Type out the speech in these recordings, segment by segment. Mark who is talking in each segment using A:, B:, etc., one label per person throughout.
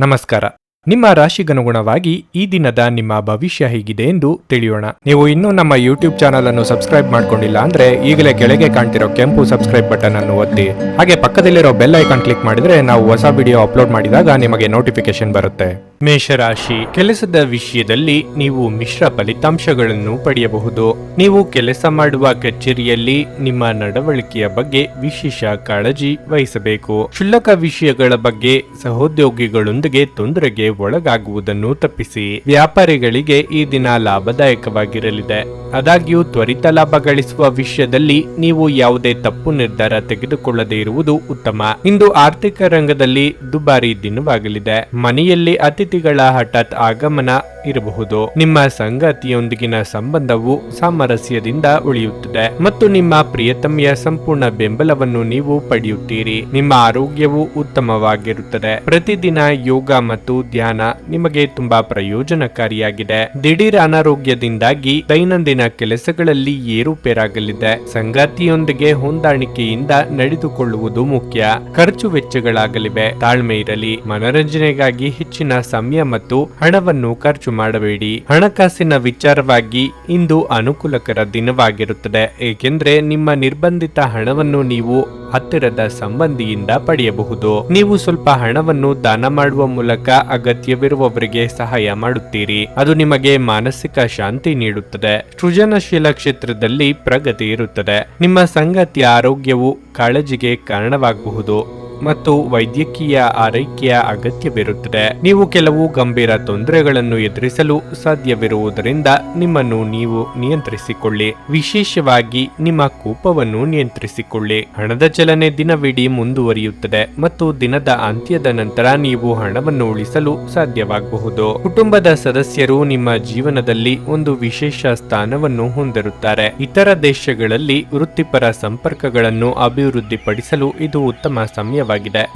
A: ನಮಸ್ಕಾರ. ನಿಮ್ಮ ರಾಶಿಗನುಗುಣವಾಗಿ ಈ ದಿನದ ನಿಮ್ಮ ಭವಿಷ್ಯ ಹೇಗಿದೆ ಎಂದು ತಿಳಿಯೋಣ. ನೀವು ಇನ್ನೂ ನಮ್ಮ ಯೂಟ್ಯೂಬ್ ಚಾನಲ್ ಅನ್ನು ಸಬ್ಸ್ಕ್ರೈಬ್ ಮಾಡ್ಕೊಂಡಿಲ್ಲ ಅಂದ್ರೆ ಈಗಲೇ ಕೆಳಗೆ ಕಾಣ್ತಿರೋ ಕೆಂಪು ಸಬ್ಸ್ಕ್ರೈಬ್ ಬಟನ್ ಅನ್ನು ಒತ್ತಿ, ಹಾಗೆ ಪಕ್ಕದಲ್ಲಿರೋ ಬೆಲ್ ಐಕಾನ್ ಕ್ಲಿಕ್ ಮಾಡಿದ್ರೆ ನಾವು ಹೊಸ ವಿಡಿಯೋ ಅಪ್ಲೋಡ್ ಮಾಡಿದಾಗ ನಿಮಗೆ ನೋಟಿಫಿಕೇಶನ್ ಬರುತ್ತೆ. ಮೇಷರಾಶಿ, ಕೆಲಸದ ವಿಷಯದಲ್ಲಿ ನೀವು ಮಿಶ್ರ ಫಲಿತಾಂಶಗಳನ್ನು ಪಡೆಯಬಹುದು. ನೀವು ಕೆಲಸ ಮಾಡುವ ಕಚೇರಿಯಲ್ಲಿ ನಿಮ್ಮ ನಡವಳಿಕೆಯ ಬಗ್ಗೆ ವಿಶೇಷ ಕಾಳಜಿ ವಹಿಸಬೇಕು. ಕ್ಷುಲ್ಲಕ ವಿಷಯಗಳ ಬಗ್ಗೆ ಸಹೋದ್ಯೋಗಿಗಳೊಂದಿಗೆ ತೊಂದರೆಗೆ ಒಳಗಾಗುವುದನ್ನು ತಪ್ಪಿಸಿ. ವ್ಯಾಪಾರಿಗಳಿಗೆ ಈ ದಿನ ಲಾಭದಾಯಕವಾಗಿರಲಿದೆ. ಆದಾಗ್ಯೂ ತ್ವರಿತ ಲಾಭ ಗಳಿಸುವ ವಿಷಯದಲ್ಲಿ ನೀವು ಯಾವುದೇ ತಪ್ಪು ನಿರ್ಧಾರ ತೆಗೆದುಕೊಳ್ಳದೇ ಇರುವುದು ಉತ್ತಮ. ಇಂದು ಆರ್ಥಿಕ ರಂಗದಲ್ಲಿ ದುಬಾರಿ ದಿನವಾಗಲಿದೆ. ಮನೆಯಲ್ಲಿ ಅತಿಥಿಗಳ ಹಠಾತ್ ಆಗಮನ ಇರಬಹುದು. ನಿಮ್ಮ ಸಂಗಾತಿಯೊಂದಿಗಿನ ಸಂಬಂಧವು ಸಾಮರಸ್ಯದಿಂದ ಉಳಿಯುತ್ತದೆ ಮತ್ತು ನಿಮ್ಮ ಪ್ರಿಯತಮೆಯ ಸಂಪೂರ್ಣ ಬೆಂಬಲವನ್ನು ನೀವು ಪಡೆಯುತ್ತೀರಿ. ನಿಮ್ಮ ಆರೋಗ್ಯವು ಉತ್ತಮವಾಗಿರುತ್ತದೆ. ಪ್ರತಿದಿನ ಯೋಗ ಮತ್ತು ಧ್ಯಾನ ನಿಮಗೆ ತುಂಬಾ ಪ್ರಯೋಜನಕಾರಿಯಾಗಿದೆ. ದಿಢೀರ್ ಅನಾರೋಗ್ಯದಿಂದಾಗಿ ದೈನಂದಿನ ಕೆಲಸಗಳಲ್ಲಿ ಏರುಪೇರಾಗಲಿದೆ. ಸಂಗಾತಿಯೊಂದಿಗೆ ಹೊಂದಾಣಿಕೆಯಿಂದ ನಡೆದುಕೊಳ್ಳುವುದು ಮುಖ್ಯ. ಖರ್ಚು ವೆಚ್ಚಗಳಾಗಲಿವೆ. ತಾಳ್ಮೆ ಇರಲಿ. ಮನರಂಜನೆಗಾಗಿ ಹೆಚ್ಚಿನ ಸಮಯ ಮತ್ತು ಹಣವನ್ನು ಖರ್ಚು ಮಾಡಬೇಡಿ. ಹಣಕಾಸಿನ ವಿಚಾರವಾಗಿ ಇಂದು ಅನುಕೂಲಕರ ದಿನವಾಗಿರುತ್ತದೆ, ಏಕೆಂದರೆ ನಿಮ್ಮ ನಿರ್ಬಂಧಿತ ಹಣವನ್ನು ನೀವು ಹತ್ತಿರದ ಸಂಬಂಧಿಯಿಂದ ಪಡೆಯಬಹುದು. ನೀವು ಸ್ವಲ್ಪ ಹಣವನ್ನು ದಾನ ಮಾಡುವ ಮೂಲಕ ಅಗತ್ಯವಿರುವವರಿಗೆ ಸಹಾಯ ಮಾಡುತ್ತೀರಿ. ಅದು ನಿಮಗೆ ಮಾನಸಿಕ ಶಾಂತಿ ನೀಡುತ್ತದೆ. ಸೃಜನಶೀಲ ಕ್ಷೇತ್ರದಲ್ಲಿ ಪ್ರಗತಿ ಇರುತ್ತದೆ. ನಿಮ್ಮ ಸಂಗಾತಿಯ ಆರೋಗ್ಯವು ಕಾಳಜಿಗೆ ಕಾರಣವಾಗಬಹುದು ಮತ್ತು ವೈದ್ಯಕೀಯ ಆರೈಕೆಯ ಅಗತ್ಯವಿರುತ್ತದೆ. ನೀವು ಕೆಲವು ಗಂಭೀರ ತೊಂದರೆಗಳನ್ನು ಎದುರಿಸಲು ಸಾಧ್ಯವಿರುವುದರಿಂದ ನಿಮ್ಮನ್ನು ನೀವು ನಿಯಂತ್ರಿಸಿಕೊಳ್ಳಿ. ವಿಶೇಷವಾಗಿ ನಿಮ್ಮ ಕೋಪವನ್ನು ನಿಯಂತ್ರಿಸಿಕೊಳ್ಳಿ. ಹಣದ ಚಲನೆ ದಿನವಿಡೀ ಮುಂದುವರಿಯುತ್ತದೆ ಮತ್ತು ದಿನದ ಅಂತ್ಯದ ನಂತರ ನೀವು ಹಣವನ್ನು ಉಳಿಸಲು ಸಾಧ್ಯವಾಗಬಹುದು. ಕುಟುಂಬದ ಸದಸ್ಯರು ನಿಮ್ಮ ಜೀವನದಲ್ಲಿ ಒಂದು ವಿಶೇಷ ಸ್ಥಾನವನ್ನು ಹೊಂದಿರುತ್ತಾರೆ. ಇತರ ದೇಶಗಳಲ್ಲಿ ವೃತ್ತಿಪರ ಸಂಪರ್ಕಗಳನ್ನು ಅಭಿವೃದ್ಧಿಪಡಿಸಲು ಇದು ಉತ್ತಮ ಸಮಯ.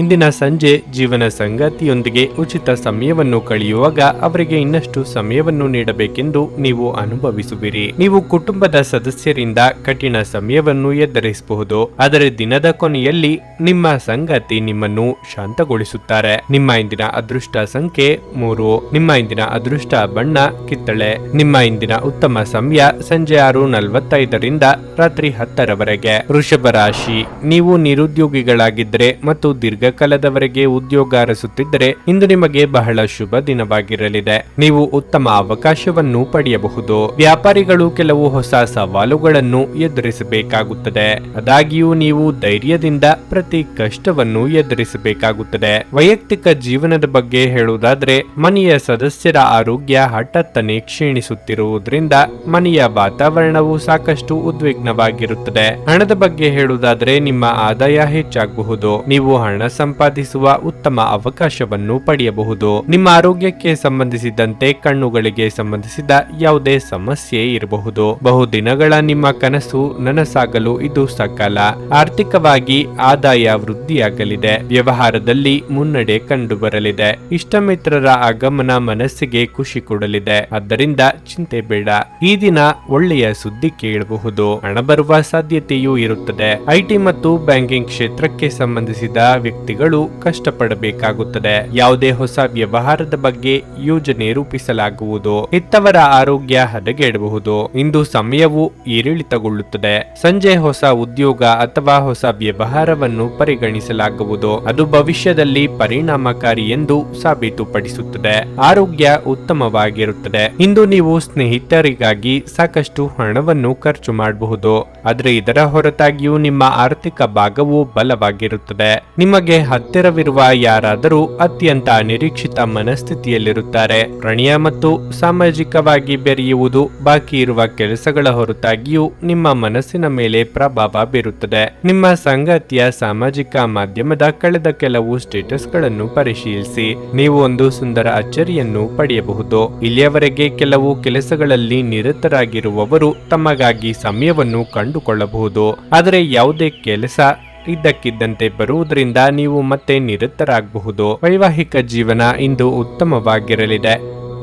A: ಇಂದಿನ ಸಂಜೆ ಜೀವನ ಸಂಗಾತಿಯೊಂದಿಗೆ ಉಚಿತ ಸಮಯವನ್ನು ಕಳೆಯುವಾಗ ಅವರಿಗೆ ಇನ್ನಷ್ಟು ಸಮಯವನ್ನು ನೀಡಬೇಕೆಂದು ನೀವು ಅನುಭವಿಸುವಿರಿ. ನೀವು ಕುಟುಂಬದ ಸದಸ್ಯರಿಂದ ಕಠಿಣ ಸಮಯವನ್ನು ಎದುರಿಸಬಹುದು, ಆದರೆ ದಿನದ ಕೊನೆಯಲ್ಲಿ ನಿಮ್ಮ ಸಂಗಾತಿ ನಿಮ್ಮನ್ನು ಶಾಂತಗೊಳಿಸುತ್ತಾರೆ. ನಿಮ್ಮ ಇಂದಿನ ಅದೃಷ್ಟ ಸಂಖ್ಯೆ 3. ನಿಮ್ಮ ಇಂದಿನ ಅದೃಷ್ಟ ಬಣ್ಣ ಕಿತ್ತಳೆ. ನಿಮ್ಮ ಇಂದಿನ ಉತ್ತಮ ಸಮಯ ಸಂಜೆ 6:45 ರಾತ್ರಿ 10 ವೃಷಭ ರಾಶಿ, ನೀವು ನಿರುದ್ಯೋಗಿಗಳಾಗಿದ್ದರೆ ಮತ್ತು ದೀರ್ಘಕಾಲದವರೆಗೆ ಉದ್ಯೋಗ ಅರಸುತ್ತಿದ್ದರೆ ಇಂದು ನಿಮಗೆ ಬಹಳ ಶುಭ ದಿನವಾಗಿರಲಿದೆ. ನೀವು ಉತ್ತಮ ಅವಕಾಶವನ್ನು ಪಡೆಯಬಹುದು. ವ್ಯಾಪಾರಿಗಳು ಕೆಲವು ಹೊಸ ಸವಾಲುಗಳನ್ನು ಎದುರಿಸಬೇಕಾಗುತ್ತದೆ. ಆದಾಗ್ಯೂ ನೀವು ಧೈರ್ಯದಿಂದ ಪ್ರತಿ ಕಷ್ಟವನ್ನು ಎದುರಿಸಬೇಕಾಗುತ್ತದೆ. ವೈಯಕ್ತಿಕ ಜೀವನದ ಬಗ್ಗೆ ಹೇಳುವುದಾದ್ರೆ, ಮನೆಯ ಸದಸ್ಯರ ಆರೋಗ್ಯ ಹಠಾತ್ತನೆ ಕ್ಷೀಣಿಸುತ್ತಿರುವುದರಿಂದ ಮನೆಯ ವಾತಾವರಣವು ಸಾಕಷ್ಟು ಉದ್ವಿಗ್ನವಾಗಿರುತ್ತದೆ. ಹಣದ ಬಗ್ಗೆ ಹೇಳುವುದಾದ್ರೆ, ನಿಮ್ಮ ಆದಾಯ ಹೆಚ್ಚಾಗಬಹುದು. ನೀವು ಹಣ ಸಂಪಾದಿಸುವ ಉತ್ತಮ ಅವಕಾಶವನ್ನು ಪಡೆಯಬಹುದು. ನಿಮ್ಮ ಆರೋಗ್ಯಕ್ಕೆ ಸಂಬಂಧಿಸಿದಂತೆ ಕಣ್ಣುಗಳಿಗೆ ಸಂಬಂಧಿಸಿದ ಯಾವುದೇ ಸಮಸ್ಯೆ ಇರಬಹುದು. ಬಹುದಿನಗಳ ನಿಮ್ಮ ಕನಸು ನನಸಾಗಲು ಇದು ಸಕಾಲ. ಆರ್ಥಿಕವಾಗಿ ಆದಾಯ ವೃದ್ಧಿಯಾಗಲಿದೆ. ವ್ಯವಹಾರದಲ್ಲಿ ಮುನ್ನಡೆ ಕಂಡುಬರಲಿದೆ. ಇಷ್ಟಮಿತ್ರರ ಆಗಮನ ಮನಸ್ಸಿಗೆ ಖುಷಿ ಕೊಡಲಿದೆ. ಆದ್ದರಿಂದ ಚಿಂತೆ ಬೇಡ. ಈ ದಿನ ಒಳ್ಳೆಯ ಸುದ್ದಿ ಕೇಳಬಹುದು. ಹಣ ಬರುವ ಸಾಧ್ಯತೆಯೂ ಇರುತ್ತದೆ. ಐಟಿ ಮತ್ತು ಬ್ಯಾಂಕಿಂಗ್ ಕ್ಷೇತ್ರಕ್ಕೆ ಸಂಬಂಧಿಸಿದ ವ್ಯಕ್ತಿಗಳು ಕಷ್ಟಪಡಬೇಕಾಗುತ್ತದೆ. ಯಾವುದೇ ಹೊಸ ವ್ಯವಹಾರದ ಬಗ್ಗೆ ಯೋಜನೆ ರೂಪಿಸಲಾಗುವುದು. ಹೆತ್ತವರ ಆರೋಗ್ಯ ಹದಗೆಡಬಹುದು. ಇಂದು ಸಮಯವು ಏರಿಳಿತಗೊಳ್ಳುತ್ತದೆ. ಸಂಜೆ ಹೊಸ ಉದ್ಯೋಗ ಅಥವಾ ಹೊಸ ವ್ಯವಹಾರವನ್ನು ಪರಿಗಣಿಸಲಾಗುವುದು. ಅದು ಭವಿಷ್ಯದಲ್ಲಿ ಪರಿಣಾಮಕಾರಿ ಎಂದು ಸಾಬೀತುಪಡಿಸುತ್ತದೆ. ಆರೋಗ್ಯ ಉತ್ತಮವಾಗಿರುತ್ತದೆ. ಇಂದು ನೀವು ಸ್ನೇಹಿತರಿಗಾಗಿ ಸಾಕಷ್ಟು ಹಣವನ್ನು ಖರ್ಚು ಮಾಡಬಹುದು, ಆದರೆ ಇದರ ಹೊರತಾಗಿಯೂ ನಿಮ್ಮ ಆರ್ಥಿಕ ಭಾಗವು ಬಲವಾಗಿರುತ್ತದೆ. ನಿಮಗೆ ಹತ್ತಿರವಿರುವ ಯಾರಾದರೂ ಅತ್ಯಂತ ಅನಿರೀಕ್ಷಿತ ಮನಸ್ಥಿತಿಯಲ್ಲಿರುತ್ತಾರೆ. ಪ್ರಣಯ ಮತ್ತು ಸಾಮಾಜಿಕವಾಗಿ ಬೆರೆಯುವುದು ಬಾಕಿ ಇರುವ ಕೆಲಸಗಳ ಹೊರತಾಗಿಯೂ ನಿಮ್ಮ ಮನಸ್ಸಿನ ಮೇಲೆ ಪ್ರಭಾವ ಬೀರುತ್ತದೆ. ನಿಮ್ಮ ಸಂಗಾತಿಯ ಸಾಮಾಜಿಕ ಮಾಧ್ಯಮದ ಕಳೆದ ಕೆಲವು ಸ್ಟೇಟಸ್ಗಳನ್ನು ಪರಿಶೀಲಿಸಿ. ನೀವು ಒಂದು ಸುಂದರ ಅಚ್ಚರಿಯನ್ನು ಪಡೆಯಬಹುದು. ಇಲ್ಲಿಯವರೆಗೆ ಕೆಲವು ಕೆಲಸಗಳಲ್ಲಿ ನಿರತರಾಗಿರುವವರು ತಮಗಾಗಿ ಸಮಯವನ್ನು ಕಂಡುಕೊಳ್ಳಬಹುದು, ಆದರೆ ಯಾವುದೇ ಕೆಲಸ ಇದ್ದಕ್ಕಿದ್ದಂತೆ ಬರುವುದರಿಂದ ನೀವು ಮತ್ತೆ ನಿರತರಾಗಬಹುದು. ವೈವಾಹಿಕ ಜೀವನ ಇಂದು ಉತ್ತಮವಾಗಿರಲಿದೆ.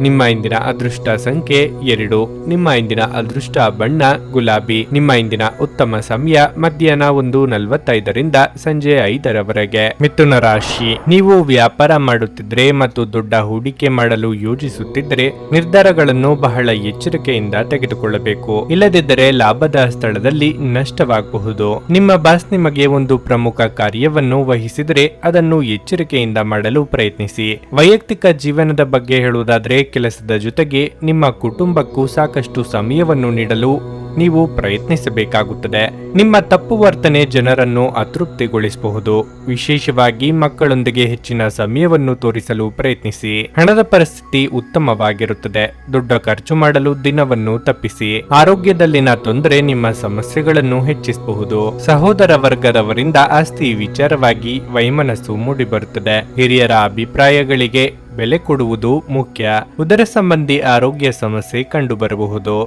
A: ನಿಮ್ಮ ಇಂದಿನ ಅದೃಷ್ಟ ಸಂಖ್ಯೆ 2. ನಿಮ್ಮ ಇಂದಿನ ಅದೃಷ್ಟ ಬಣ್ಣ ಗುಲಾಬಿ. ನಿಮ್ಮ ಇಂದಿನ ಉತ್ತಮ ಸಮಯ ಮಧ್ಯಾಹ್ನ 1:45ರಿಂದ ಸಂಜೆ 5ರವರೆಗೆ. ಮಿಥುನ ರಾಶಿ, ನೀವು ವ್ಯಾಪಾರ ಮಾಡುತ್ತಿದ್ರೆ ಮತ್ತು ದೊಡ್ಡ ಹೂಡಿಕೆ ಮಾಡಲು ಯೋಜಿಸುತ್ತಿದ್ದರೆ ನಿರ್ಧಾರಗಳನ್ನು ಬಹಳ ಎಚ್ಚರಿಕೆಯಿಂದ ತೆಗೆದುಕೊಳ್ಳಬೇಕು. ಇಲ್ಲದಿದ್ದರೆ ಲಾಭದ ಸ್ಥಳದಲ್ಲಿ ನಷ್ಟವಾಗಬಹುದು. ನಿಮ್ಮ ಬಾಸ್ ನಿಮಗೆ ಒಂದು ಪ್ರಮುಖ ಕಾರ್ಯವನ್ನು ವಹಿಸಿದರೆ ಅದನ್ನು ಎಚ್ಚರಿಕೆಯಿಂದ ಮಾಡಲು ಪ್ರಯತ್ನಿಸಿ. ವೈಯಕ್ತಿಕ ಜೀವನದ ಬಗ್ಗೆ ಹೇಳುವುದಾದರೆ ಕೆಲಸದ ಜೊತೆಗೆ ನಿಮ್ಮ ಕುಟುಂಬಕ್ಕೂ ಸಾಕಷ್ಟು ಸಮಯವನ್ನು ನೀಡಲು ನೀವು ಪ್ರಯತ್ನಿಸಬೇಕಾಗುತ್ತದೆ. ನಿಮ್ಮ ತಪ್ಪು ವರ್ತನೆ ಜನರನ್ನು ಅತೃಪ್ತಿಗೊಳಿಸಬಹುದು. ವಿಶೇಷವಾಗಿ ಮಕ್ಕಳೊಂದಿಗೆ ಹೆಚ್ಚಿನ ಸಮಯವನ್ನು ತೋರಿಸಲು ಪ್ರಯತ್ನಿಸಿ. ಹಣದ ಪರಿಸ್ಥಿತಿ ಉತ್ತಮವಾಗಿರುತ್ತದೆ. ದೊಡ್ಡ ಖರ್ಚು ಮಾಡಲು ದಿನವನ್ನು ತಪ್ಪಿಸಿ. ಆರೋಗ್ಯದಲ್ಲಿನ ತೊಂದರೆ ನಿಮ್ಮ ಸಮಸ್ಯೆಗಳನ್ನು ಹೆಚ್ಚಿಸಬಹುದು. ಸಹೋದರ ವರ್ಗದವರಿಂದ ಆಸ್ತಿ ವಿಚಾರವಾಗಿ ವೈಮನಸ್ಸು ಮೂಡಿಬರುತ್ತದೆ. ಹಿರಿಯರ ಅಭಿಪ್ರಾಯಗಳಿಗೆ ಬೆಲೆ ಕೊಡುವುದು ಮುಖ್ಯ. ಉದರ ಸಂಬಂಧಿ ಆರೋಗ್ಯ ಸಮಸ್ಯೆ ಕಂಡುಬರಬಹುದು.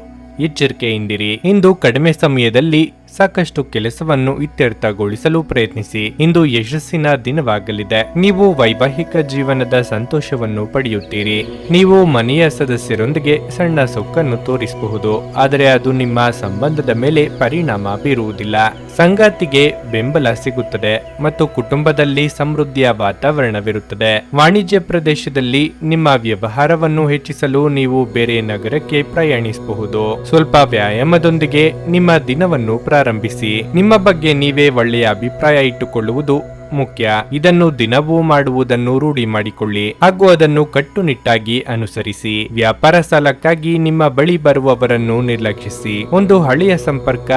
A: ಎಚ್ಚರಿಕೆಯಿಂದಿರಿ. ಇಂದು ಕಡಿಮೆ ಸಮಯದಲ್ಲಿ ಸಾಕಷ್ಟು ಕೆಲಸವನ್ನು ಇತ್ಯರ್ಥಗೊಳಿಸಲು ಪ್ರಯತ್ನಿಸಿ. ಇಂದು ಯಶಸ್ಸಿನ ದಿನವಾಗಲಿದೆ. ನೀವು ವೈವಾಹಿಕ ಜೀವನದ ಸಂತೋಷವನ್ನು ಪಡೆಯುತ್ತೀರಿ. ನೀವು ಮನೆಯ ಸದಸ್ಯರೊಂದಿಗೆ ಸಣ್ಣ ಸೊಕ್ಕನ್ನು ತೋರಿಸಬಹುದು, ಆದರೆ ಅದು ನಿಮ್ಮ ಸಂಬಂಧದ ಮೇಲೆ ಪರಿಣಾಮ ಬೀರುವುದಿಲ್ಲ. ಸಂಗಾತಿಗೆ ಬೆಂಬಲ ಸಿಗುತ್ತದೆ ಮತ್ತು ಕುಟುಂಬದಲ್ಲಿ ಸಮೃದ್ಧಿಯ ವಾತಾವರಣವಿರುತ್ತದೆ. ವಾಣಿಜ್ಯ ಪ್ರದೇಶದಲ್ಲಿ ನಿಮ್ಮ ವ್ಯವಹಾರವನ್ನು ಹೆಚ್ಚಿಸಲು ನೀವು ಬೇರೆ ನಗರಕ್ಕೆ ಪ್ರಯಾಣಿಸಬಹುದು. ಸ್ವಲ್ಪ ವ್ಯಾಯಾಮದೊಂದಿಗೆ ನಿಮ್ಮ ದಿನವನ್ನು ಪ್ರಾರಂಭಿಸಿ. ನಿಮ್ಮ ಬಗ್ಗೆ ನೀವೇ ಒಳ್ಳೆಯ ಅಭಿಪ್ರಾಯ ಇಟ್ಟುಕೊಳ್ಳುವುದು ಮುಖ್ಯ. ಇದನ್ನು ದಿನವೂ ಮಾಡುವುದನ್ನು ರೂಢಿ ಮಾಡಿಕೊಳ್ಳಿ ಹಾಗೂ ಅದನ್ನು ಕಟ್ಟುನಿಟ್ಟಾಗಿ ಅನುಸರಿಸಿ. ವ್ಯಾಪಾರ ಸಾಲಕ್ಕಾಗಿ ನಿಮ್ಮ ಬಳಿ ಬರುವವರನ್ನು ನಿರ್ಲಕ್ಷಿಸಿ. ಒಂದು ಹಳೆಯ ಸಂಪರ್ಕ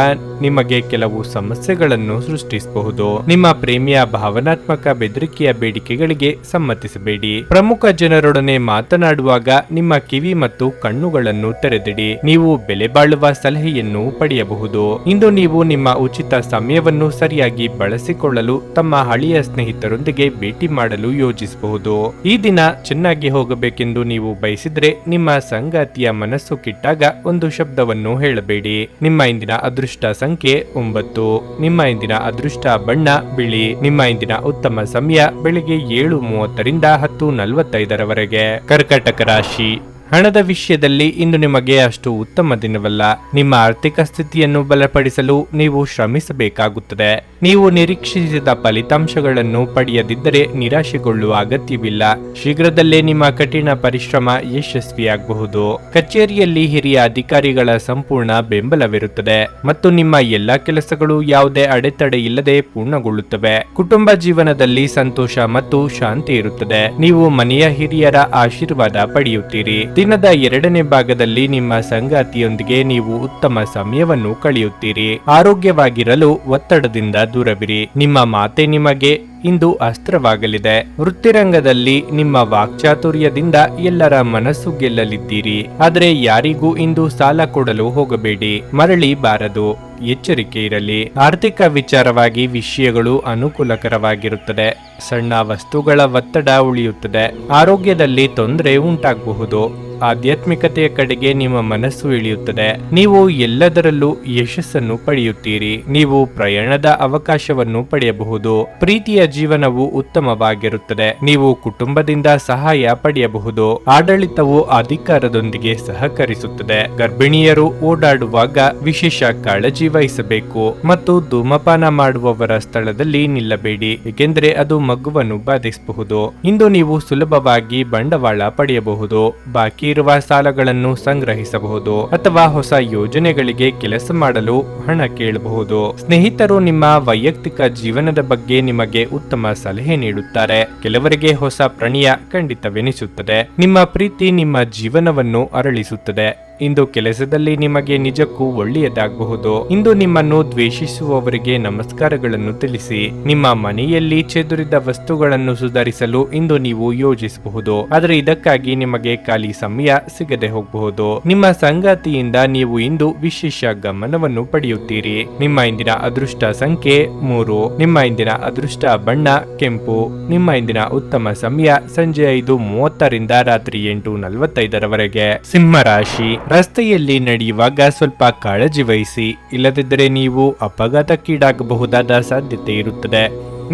A: ನಿಮಗೆ ಕೆಲವು ಸಮಸ್ಯೆಗಳನ್ನು ಸೃಷ್ಟಿಸಬಹುದು. ನಿಮ್ಮ ಪ್ರೇಮಿಯ ಭಾವನಾತ್ಮಕ ಬೆದರಿಕೆಯ ಬೇಡಿಕೆಗಳಿಗೆ ಸಮ್ಮತಿಸಬೇಡಿ. ಪ್ರಮುಖ ಜನರೊಡನೆ ಮಾತನಾಡುವಾಗ ನಿಮ್ಮ ಕಿವಿ ಮತ್ತು ಕಣ್ಣುಗಳನ್ನು ತೆರೆದಿಡಿ. ನೀವು ಬೆಲೆ ಬಾಳುವ ಸಲಹೆಯನ್ನು ಪಡೆಯಬಹುದು. ಇಂದು ನೀವು ನಿಮ್ಮ ಉಚಿತ ಸಮಯವನ್ನು ಸರಿಯಾಗಿ ಬಳಸಿಕೊಳ್ಳಲು ತಮ್ಮ ಹಳೆಯ ಸ್ನೇಹಿತರೊಂದಿಗೆ ಭೇಟಿ ಮಾಡಲು ಯೋಜಿಸಬಹುದು. ಈ ದಿನ ಚೆನ್ನಾಗಿ ಹೋಗಬೇಕೆಂದು ನೀವು ಬಯಸಿದ್ರೆ ನಿಮ್ಮ ಸಂಗಾತಿಯ ಮನಸ್ಸು ಕೆಟ್ಟಾಗ ಒಂದು ಶಬ್ದವನ್ನು ಹೇಳಬೇಡಿ. ನಿಮ್ಮ ಇಂದಿನ ಅದೃಷ್ಟ ಸಂಖ್ಯೆ 9. ನಿಮ್ಮ ಇಂದಿನ ಅದೃಷ್ಟ ಬಣ್ಣ ಬಿಳಿ. ನಿಮ್ಮ ಇಂದಿನ ಉತ್ತಮ ಸಮಯ ಬೆಳಿಗ್ಗೆ 7:30ರಿಂದ 10:45ರವರೆಗೆ. ಕರ್ಕಾಟಕ ರಾಶಿ, ಹಣದ ವಿಷಯದಲ್ಲಿ ಇಂದು ನಿಮಗೆ ಅಷ್ಟು ಉತ್ತಮ ದಿನವಲ್ಲ. ನಿಮ್ಮ ಆರ್ಥಿಕ ಸ್ಥಿತಿಯನ್ನು ಬಲಪಡಿಸಲು ನೀವು ಶ್ರಮಿಸಬೇಕಾಗುತ್ತದೆ. ನೀವು ನಿರೀಕ್ಷಿಸಿದ ಫಲಿತಾಂಶಗಳನ್ನು ಪಡೆಯದಿದ್ದರೆ ನಿರಾಶೆಗೊಳ್ಳುವ ಅಗತ್ಯವಿಲ್ಲ. ಶೀಘ್ರದಲ್ಲೇ ನಿಮ್ಮ ಕಠಿಣ ಪರಿಶ್ರಮ ಯಶಸ್ವಿಯಾಗಬಹುದು. ಕಚೇರಿಯಲ್ಲಿ ಹಿರಿಯ ಅಧಿಕಾರಿಗಳ ಸಂಪೂರ್ಣ ಬೆಂಬಲವಿರುತ್ತದೆ ಮತ್ತು ನಿಮ್ಮ ಎಲ್ಲಾ ಕೆಲಸಗಳು ಯಾವುದೇ ಅಡೆತಡೆ ಇಲ್ಲದೆ ಪೂರ್ಣಗೊಳ್ಳುತ್ತವೆ. ಕುಟುಂಬ ಜೀವನದಲ್ಲಿ ಸಂತೋಷ ಮತ್ತು ಶಾಂತಿ ಇರುತ್ತದೆ. ನೀವು ಮನೆಯ ಹಿರಿಯರ ಆಶೀರ್ವಾದ ಪಡೆಯುತ್ತೀರಿ. ದಿನದ 2ನೇ ಭಾಗದಲ್ಲಿ ನಿಮ್ಮ ಸಂಗಾತಿಯೊಂದಿಗೆ ನೀವು ಉತ್ತಮ ಸಮಯವನ್ನು ಕಳೆಯುತ್ತೀರಿ. ಆರೋಗ್ಯವಾಗಿರಲು ಒತ್ತಡದಿಂದ ದೂರವಿರಿ. ನಿಮ್ಮ ಮಾತೆ ನಿಮಗೆ ಇಂದು ಅಸ್ತ್ರವಾಗಲಿದೆ. ವೃತ್ತಿರಂಗದಲ್ಲಿ ನಿಮ್ಮ ವಾಕ್ಚಾತುರ್ಯದಿಂದ ಎಲ್ಲರ ಮನಸ್ಸು ಗೆಲ್ಲಲಿದ್ದೀರಿ. ಆದರೆ ಯಾರಿಗೂ ಇಂದು ಸಾಲ ಕೊಡಲು ಹೋಗಬೇಡಿ. ಮರಳಿ ಬಾರದು. ಎಚ್ಚರಿಕೆ ಇರಲಿ. ಆರ್ಥಿಕ ವಿಚಾರವಾಗಿ ವಿಷಯಗಳು ಅನುಕೂಲಕರವಾಗಿರುತ್ತದೆ. ಸಣ್ಣ ವಸ್ತುಗಳ ಒತ್ತಡ ಉಳಿಯುತ್ತದೆ. ಆರೋಗ್ಯದಲ್ಲಿ ತೊಂದರೆ ಉಂಟಾಗಬಹುದು. ಆಧ್ಯಾತ್ಮಿಕತೆಯ ಕಡೆಗೆ ನಿಮ್ಮ ಮನಸ್ಸು ಇಳಿಯುತ್ತದೆ. ನೀವು ಎಲ್ಲದರಲ್ಲೂ ಯಶಸ್ಸನ್ನು ಪಡೆಯುತ್ತೀರಿ. ನೀವು ಪ್ರಯಾಣದ ಅವಕಾಶವನ್ನು ಪಡೆಯಬಹುದು. ಪ್ರೀತಿಯ ಜೀವನವು ಉತ್ತಮವಾಗಿರುತ್ತದೆ. ನೀವು ಕುಟುಂಬದಿಂದ ಸಹಾಯ ಪಡೆಯಬಹುದು. ಆಡಳಿತವು ಅಧಿಕಾರದೊಂದಿಗೆ ಸಹಕರಿಸುತ್ತದೆ. ಗರ್ಭಿಣಿಯರು ಓಡಾಡುವಾಗ ವಿಶೇಷ ಕಾಳಜಿ ವಹಿಸಬೇಕು ಮತ್ತು ಧೂಮಪಾನ ಮಾಡುವವರ ಸ್ಥಳದಲ್ಲಿ ನಿಲ್ಲಬೇಡಿ, ಏಕೆಂದರೆ ಅದು ಮಗುವನ್ನು ಬಾಧಿಸಬಹುದು. ಇಂದು ನೀವು ಸುಲಭವಾಗಿ ಬಂಡವಾಳ ಪಡೆಯಬಹುದು. ಬಾಕಿ ಇರುವ ಸಾಲಗಳನ್ನು ಸಂಗ್ರಹಿಸಬಹುದು ಅಥವಾ ಹೊಸ ಯೋಜನೆಗಳಿಗೆ ಕೆಲಸ ಮಾಡಲು ಹಣ ಕೇಳಬಹುದು. ಸ್ನೇಹಿತರು ನಿಮ್ಮ ವೈಯಕ್ತಿಕ ಜೀವನದ ಬಗ್ಗೆ ನಿಮಗೆ ಉತ್ತಮ ಸಲಹೆ ನೀಡುತ್ತಾರೆ. ಕೆಲವರಿಗೆ ಹೊಸ ಪ್ರಣಯ ಖಂಡಿತವೆನಿಸುತ್ತದೆ. ನಿಮ್ಮ ಪ್ರೀತಿ ನಿಮ್ಮ ಜೀವನವನ್ನು ಅರಳಿಸುತ್ತದೆ. ಇಂದು ಕೆಲಸದಲ್ಲಿ ನಿಮಗೆ ನಿಜಕ್ಕೂ ಒಳ್ಳೆಯದಾಗಬಹುದು. ಇಂದು ನಿಮ್ಮನ್ನು ದ್ವೇಷಿಸುವವರಿಗೆ ನಮಸ್ಕಾರಗಳನ್ನು ತಿಳಿಸಿ. ನಿಮ್ಮ ಮನೆಯಲ್ಲಿ ಚೆದುರಿದ ವಸ್ತುಗಳನ್ನು ಸುಧಾರಿಸಲು ಇಂದು ನೀವು ಯೋಜಿಸಬಹುದು, ಆದರೆ ಇದಕ್ಕಾಗಿ ನಿಮಗೆ ಖಾಲಿ ಸಮಯ ಸಿಗದೆ ಹೋಗಬಹುದು. ನಿಮ್ಮ ಸಂಗಾತಿಯಿಂದ ನೀವು ಇಂದು ವಿಶೇಷ ಗಮನವನ್ನು ಪಡೆಯುತ್ತೀರಿ. ನಿಮ್ಮ ಇಂದಿನ ಅದೃಷ್ಟ ಸಂಖ್ಯೆ 3. ನಿಮ್ಮ ಇಂದಿನ ಅದೃಷ್ಟ ಬಣ್ಣ ಕೆಂಪು. ನಿಮ್ಮ ಇಂದಿನ ಉತ್ತಮ ಸಮಯ ಸಂಜೆ 5:30ರಿಂದ ರಾತ್ರಿ 8:45ರವರೆಗೆ. ಸಿಂಹ ರಾಶಿ, ರಸ್ತೆಯಲ್ಲಿ ನಡೆಯುವಾಗ ಸ್ವಲ್ಪ ಕಾಳಜಿ ವಹಿಸಿ, ಇಲ್ಲದಿದ್ದರೆ ನೀವು ಅಪಘಾತಕ್ಕೀಡಾಗಬಹುದಾದ ಸಾಧ್ಯತೆ ಇರುತ್ತದೆ.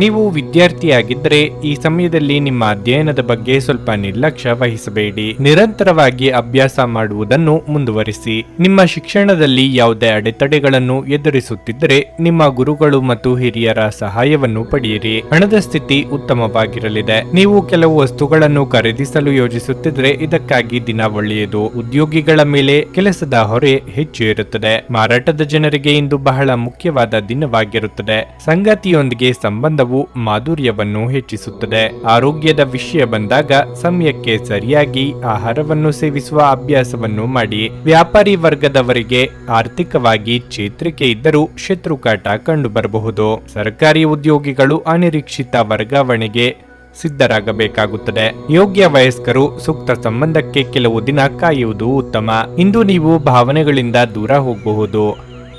A: ನೀವು ವಿದ್ಯಾರ್ಥಿಯಾಗಿದ್ದರೆ ಈ ಸಮಯದಲ್ಲಿ ನಿಮ್ಮ ಅಧ್ಯಯನದ ಬಗ್ಗೆ ಸ್ವಲ್ಪ ನಿರ್ಲಕ್ಷ್ಯ ವಹಿಸಬೇಡಿ. ನಿರಂತರವಾಗಿ ಅಭ್ಯಾಸ ಮಾಡುವುದನ್ನು ಮುಂದುವರಿಸಿ. ನಿಮ್ಮ ಶಿಕ್ಷಣದಲ್ಲಿ ಯಾವುದೇ ಅಡೆತಡೆಗಳನ್ನು ಎದುರಿಸುತ್ತಿದ್ದರೆ ನಿಮ್ಮ ಗುರುಗಳು ಮತ್ತು ಹಿರಿಯರ ಸಹಾಯವನ್ನು ಪಡೆಯಿರಿ. ಹಣದ ಸ್ಥಿತಿ ಉತ್ತಮವಾಗಿರಲಿದೆ. ನೀವು ಕೆಲವು ವಸ್ತುಗಳನ್ನು ಖರೀದಿಸಲು ಯೋಜಿಸುತ್ತಿದ್ದರೆ ಇದಕ್ಕಾಗಿ ದಿನ ಒಳ್ಳೆಯದು. ಉದ್ಯೋಗಿಗಳ ಮೇಲೆ ಕೆಲಸದ ಹೊರೆ ಹೆಚ್ಚು ಇರುತ್ತದೆ. ಮಾರಾಟದ ಜನರಿಗೆ ಇಂದು ಬಹಳ ಮುಖ್ಯವಾದ ದಿನವಾಗಿರುತ್ತದೆ. ಸಂಗಾತಿಯೊಂದಿಗೆ ಸಂಬಂಧವು ಮಾಧುರ್ಯವನ್ನು ಹೆಚ್ಚಿಸುತ್ತದೆ. ಆರೋಗ್ಯದ ವಿಷಯ ಬಂದಾಗ ಸಮಯಕ್ಕೆ ಸರಿಯಾಗಿ ಆಹಾರವನ್ನು ಸೇವಿಸುವ ಅಭ್ಯಾಸವನ್ನು ಮಾಡಿ. ವ್ಯಾಪಾರಿ ವರ್ಗದವರಿಗೆ ಆರ್ಥಿಕವಾಗಿ ಚೇತರಿಕೆ ಇದ್ದರೂ ಶತ್ರುಕಾಟ ಕಂಡುಬರಬಹುದು. ಸರ್ಕಾರಿ ಉದ್ಯೋಗಿಗಳು ಅನಿರೀಕ್ಷಿತ ವರ್ಗಾವಣೆಗೆ ಸಿದ್ಧರಾಗಬೇಕಾಗುತ್ತದೆ. ಯೋಗ್ಯ ವಯಸ್ಕರು ಸೂಕ್ತ ಸಂಬಂಧಕ್ಕೆ ಕೆಲವು ದಿನ ಕಾಯುವುದು ಉತ್ತಮ. ಇಂದು ನೀವು ಭಾವನೆಗಳಿಂದ ದೂರ ಹೋಗಬಹುದು.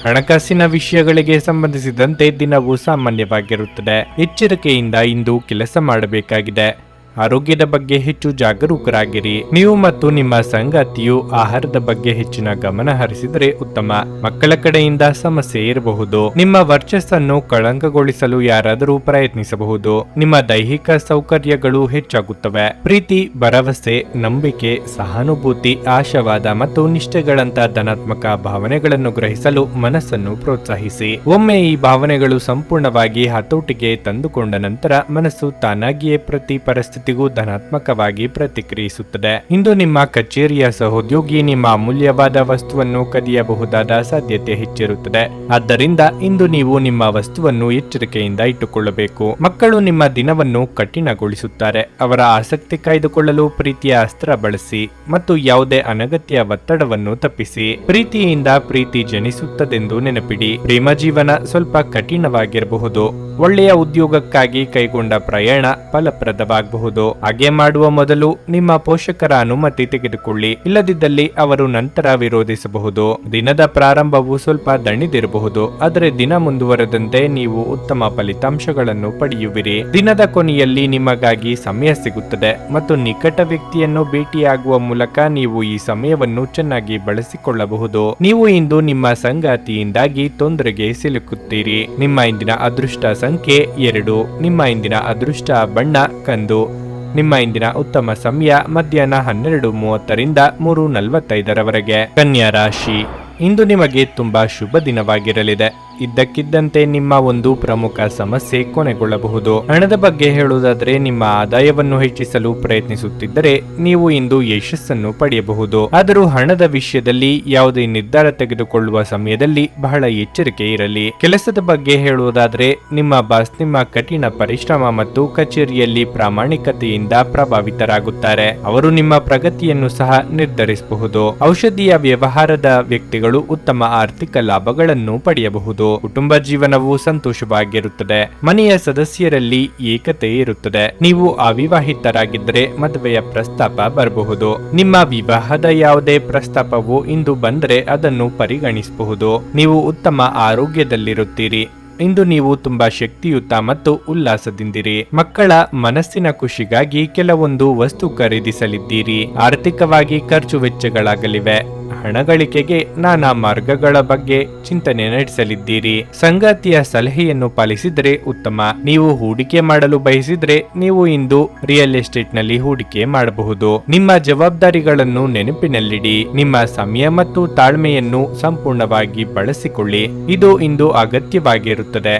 A: ಹಣಕಾಸಿನ ವಿಷಯಗಳಿಗೆ ಸಂಬಂಧಿಸಿದಂತೆ ದಿನವೂ ಸಾಮಾನ್ಯವಾಗಿರುತ್ತದೆ. ಎಚ್ಚರಿಕೆಯಿಂದ ಇಂದು ಕೆಲಸ ಮಾಡಬೇಕಾಗಿದೆ. ಆರೋಗ್ಯದ ಬಗ್ಗೆ ಹೆಚ್ಚು ಜಾಗರೂಕರಾಗಿರಿ. ನೀವು ಮತ್ತು ನಿಮ್ಮ ಸಂಗಾತಿಯು ಆಹಾರದ ಬಗ್ಗೆ ಹೆಚ್ಚಿನ ಗಮನ ಹರಿಸಿದರೆ ಉತ್ತಮ. ಮಕ್ಕಳ ಕಡೆಯಿಂದ ಸಮಸ್ಯೆ ಇರಬಹುದು. ನಿಮ್ಮ ವರ್ಚಸ್ಸನ್ನು ಕಳಂಕಗೊಳಿಸಲು ಯಾರಾದರೂ ಪ್ರಯತ್ನಿಸಬಹುದು. ನಿಮ್ಮ ದೈಹಿಕ ಸೌಕರ್ಯಗಳು ಹೆಚ್ಚಾಗುತ್ತವೆ. ಪ್ರೀತಿ, ಭರವಸೆ, ನಂಬಿಕೆ, ಸಹಾನುಭೂತಿ, ಆಶಾವಾದ ಮತ್ತು ನಿಷ್ಠೆಗಳಂತ ಧನಾತ್ಮಕ ಭಾವನೆಗಳನ್ನು ಗ್ರಹಿಸಲು ಮನಸ್ಸನ್ನು ಪ್ರೋತ್ಸಾಹಿಸಿ. ಒಮ್ಮೆ ಈ ಭಾವನೆಗಳು ಸಂಪೂರ್ಣವಾಗಿ ಹತೋಟಿಗೆ ತಂದುಕೊಂಡ ನಂತರ ಮನಸ್ಸು ತಾನಾಗಿಯೇ ಪ್ರತಿ ಪರಿಸ್ಥಿತಿ ಧನಾತ್ಮಕವಾಗಿ ಪ್ರತಿಕ್ರಿಯಿಸುತ್ತದೆ. ಇಂದು ನಿಮ್ಮ ಕಚೇರಿಯ ಸಹೋದ್ಯೋಗಿ ನಿಮ್ಮ ಅಮೂಲ್ಯವಾದ ವಸ್ತುವನ್ನು ಕದಿಯಬಹುದಾದ ಸಾಧ್ಯತೆ ಹೆಚ್ಚಿರುತ್ತದೆ. ಆದ್ದರಿಂದ ಇಂದು ನೀವು ನಿಮ್ಮ ವಸ್ತುವನ್ನು ಎಚ್ಚರಿಕೆಯಿಂದ ಇಟ್ಟುಕೊಳ್ಳಬೇಕು. ಮಕ್ಕಳು ನಿಮ್ಮ ದಿನವನ್ನು ಕಠಿಣಗೊಳಿಸುತ್ತಾರೆ. ಅವರ ಆಸಕ್ತಿ ಕಾಯ್ದುಕೊಳ್ಳಲು ಪ್ರೀತಿಯ ಅಸ್ತ್ರ ಬಳಸಿ ಮತ್ತು ಯಾವುದೇ ಅನಗತ್ಯ ಒತ್ತಡವನ್ನು ತಪ್ಪಿಸಿ. ಪ್ರೀತಿಯಿಂದ ಪ್ರೀತಿ ಜನಿಸುತ್ತದೆಂದು ನೆನಪಿಡಿ. ಪ್ರೇಮ ಜೀವನ ಸ್ವಲ್ಪ ಕಠಿಣವಾಗಿರಬಹುದು. ಒಳ್ಳೆಯ ಉದ್ಯೋಗಕ್ಕಾಗಿ ಕೈಗೊಂಡ ಪ್ರಯಾಣ ಫಲಪ್ರದವಾಗಬಹುದು. ಹಾಗೆ ಮಾಡುವ ಮೊದಲು ನಿಮ್ಮ ಪೋಷಕರ ಅನುಮತಿ ತೆಗೆದುಕೊಳ್ಳಿ. ಇಲ್ಲದಿದ್ದಲ್ಲಿ ಅವರು ನಂತರ ವಿರೋಧಿಸಬಹುದು. ದಿನದ ಪ್ರಾರಂಭವು ಸ್ವಲ್ಪ ದಣಿದಿರಬಹುದು, ಆದರೆ ದಿನ ಮುಂದುವರೆದಂತೆ ನೀವು ಉತ್ತಮ ಫಲಿತಾಂಶಗಳನ್ನು ಪಡೆಯುವಿರಿ. ದಿನದ ಕೊನೆಯಲ್ಲಿ ನಿಮಗಾಗಿ ಸಮಯ ಸಿಗುತ್ತದೆ ಮತ್ತು ನಿಕಟ ವ್ಯಕ್ತಿಯನ್ನು ಭೇಟಿಯಾಗುವ ಮೂಲಕ ನೀವು ಈ ಸಮಯವನ್ನು ಚೆನ್ನಾಗಿ ಬಳಸಿಕೊಳ್ಳಬಹುದು. ನೀವು ಇಂದು ನಿಮ್ಮ ಸಂಗಾತಿಯಿಂದಾಗಿ ತೊಂದರೆಗೆ ಸಿಲುಕುತ್ತೀರಿ. ನಿಮ್ಮ ಇಂದಿನ ಅದೃಷ್ಟ ಸಂಖ್ಯೆ 2. ನಿಮ್ಮ ಇಂದಿನ ಅದೃಷ್ಟ ಬಣ್ಣ ಕಂದು. ನಿಮ್ಮ ಇಂದಿನ ಉತ್ತಮ ಸಮಯ ಮಧ್ಯಾಹ್ನ 12:30ರಿಂದ 3:45ರವರೆಗೆ. ಕನ್ಯಾ ರಾಶಿ. ಇಂದು ನಿಮಗೆ ತುಂಬಾ ಶುಭ ದಿನವಾಗಿರಲಿದೆ. ಇದ್ದಕ್ಕಿದ್ದಂತೆ ನಿಮ್ಮ ಒಂದು ಪ್ರಮುಖ ಸಮಸ್ಯೆ ಕೊನೆಗೊಳ್ಳಬಹುದು. ಹಣದ ಬಗ್ಗೆ ಹೇಳುವುದಾದರೆ, ನಿಮ್ಮ ಆದಾಯವನ್ನು ಹೆಚ್ಚಿಸಲು ಪ್ರಯತ್ನಿಸುತ್ತಿದ್ದರೆ ನೀವು ಇಂದು ಯಶಸ್ಸನ್ನು ಪಡೆಯಬಹುದು. ಆದರೂ ಹಣದ ವಿಷಯದಲ್ಲಿ ಯಾವುದೇ ನಿರ್ಧಾರ ತೆಗೆದುಕೊಳ್ಳುವ ಸಮಯದಲ್ಲಿ ಬಹಳ ಎಚ್ಚರಿಕೆ ಇರಲಿ. ಕೆಲಸದ ಬಗ್ಗೆ ಹೇಳುವುದಾದರೆ, ನಿಮ್ಮ ಬಾಸ್ ನಿಮ್ಮ ಕಠಿಣ ಪರಿಶ್ರಮ ಮತ್ತು ಕಚೇರಿಯಲ್ಲಿ ಪ್ರಾಮಾಣಿಕತೆಯಿಂದ ಪ್ರಭಾವಿತರಾಗುತ್ತಾರೆ. ಅವರು ನಿಮ್ಮ ಪ್ರಗತಿಯನ್ನು ಸಹ ನಿರ್ಧರಿಸಬಹುದು. ಔಷಧಿಯ ವ್ಯವಹಾರದ ವ್ಯಕ್ತಿಗಳು ಉತ್ತಮ ಆರ್ಥಿಕ ಲಾಭಗಳನ್ನು ಪಡೆಯಬಹುದು. ಕುಟುಂಬ ಜೀವನವು ಸಂತೋಷವಾಗಿರುತ್ತದೆ. ಮನೆಯ ಸದಸ್ಯರಲ್ಲಿ ಏಕತೆ ಇರುತ್ತದೆ. ನೀವು ಅವಿವಾಹಿತರಾಗಿದ್ದರೆ ಮದುವೆಯ ಪ್ರಸ್ತಾಪ ಬರಬಹುದು. ನಿಮ್ಮ ವಿವಾಹದ ಯಾವುದೇ ಪ್ರಸ್ತಾಪವು ಇಂದು ಬಂದರೆ ಅದನ್ನು ಪರಿಗಣಿಸಬಹುದು. ನೀವು ಉತ್ತಮ ಆರೋಗ್ಯದಲ್ಲಿರುತ್ತೀರಿ. ಇಂದು ನೀವು ತುಂಬಾ ಶಕ್ತಿಯುತ ಮತ್ತು ಉಲ್ಲಾಸದಿಂದಿರಿ. ಮಕ್ಕಳ ಮನಸ್ಸಿನ ಖುಷಿಗಾಗಿ ಕೆಲವೊಂದು ವಸ್ತು ಖರೀದಿಸಲಿದ್ದೀರಿ. ಆರ್ಥಿಕವಾಗಿ ಖರ್ಚು ವೆಚ್ಚಗಳಾಗಲಿವೆ. ಹಣ ಗಳಿಕೆಗೆ ನಾನಾ ಮಾರ್ಗಗಳ ಬಗ್ಗೆ ಚಿಂತನೆ ನಡೆಸಲಿದ್ದೀರಿ. ಸಂಗಾತಿಯ ಸಲಹೆಯನ್ನು ಪಾಲಿಸಿದರೆ ಉತ್ತಮ. ನೀವು ಹೂಡಿಕೆ ಮಾಡಲು ಬಯಸಿದ್ರೆ ನೀವು ಇಂದು ರಿಯಲ್ ಎಸ್ಟೇಟ್ ನಲ್ಲಿ ಹೂಡಿಕೆ ಮಾಡಬಹುದು. ನಿಮ್ಮ ಜವಾಬ್ದಾರಿಗಳನ್ನು ನೆನಪಿನಲ್ಲಿಡಿ. ನಿಮ್ಮ ಸಮಯ ಮತ್ತು ತಾಳ್ಮೆಯನ್ನು ಸಂಪೂರ್ಣವಾಗಿ ಬಳಸಿಕೊಳ್ಳಿ. ಇದು ಇಂದು ಅಗತ್ಯವಾಗಿರುತ್ತದೆ.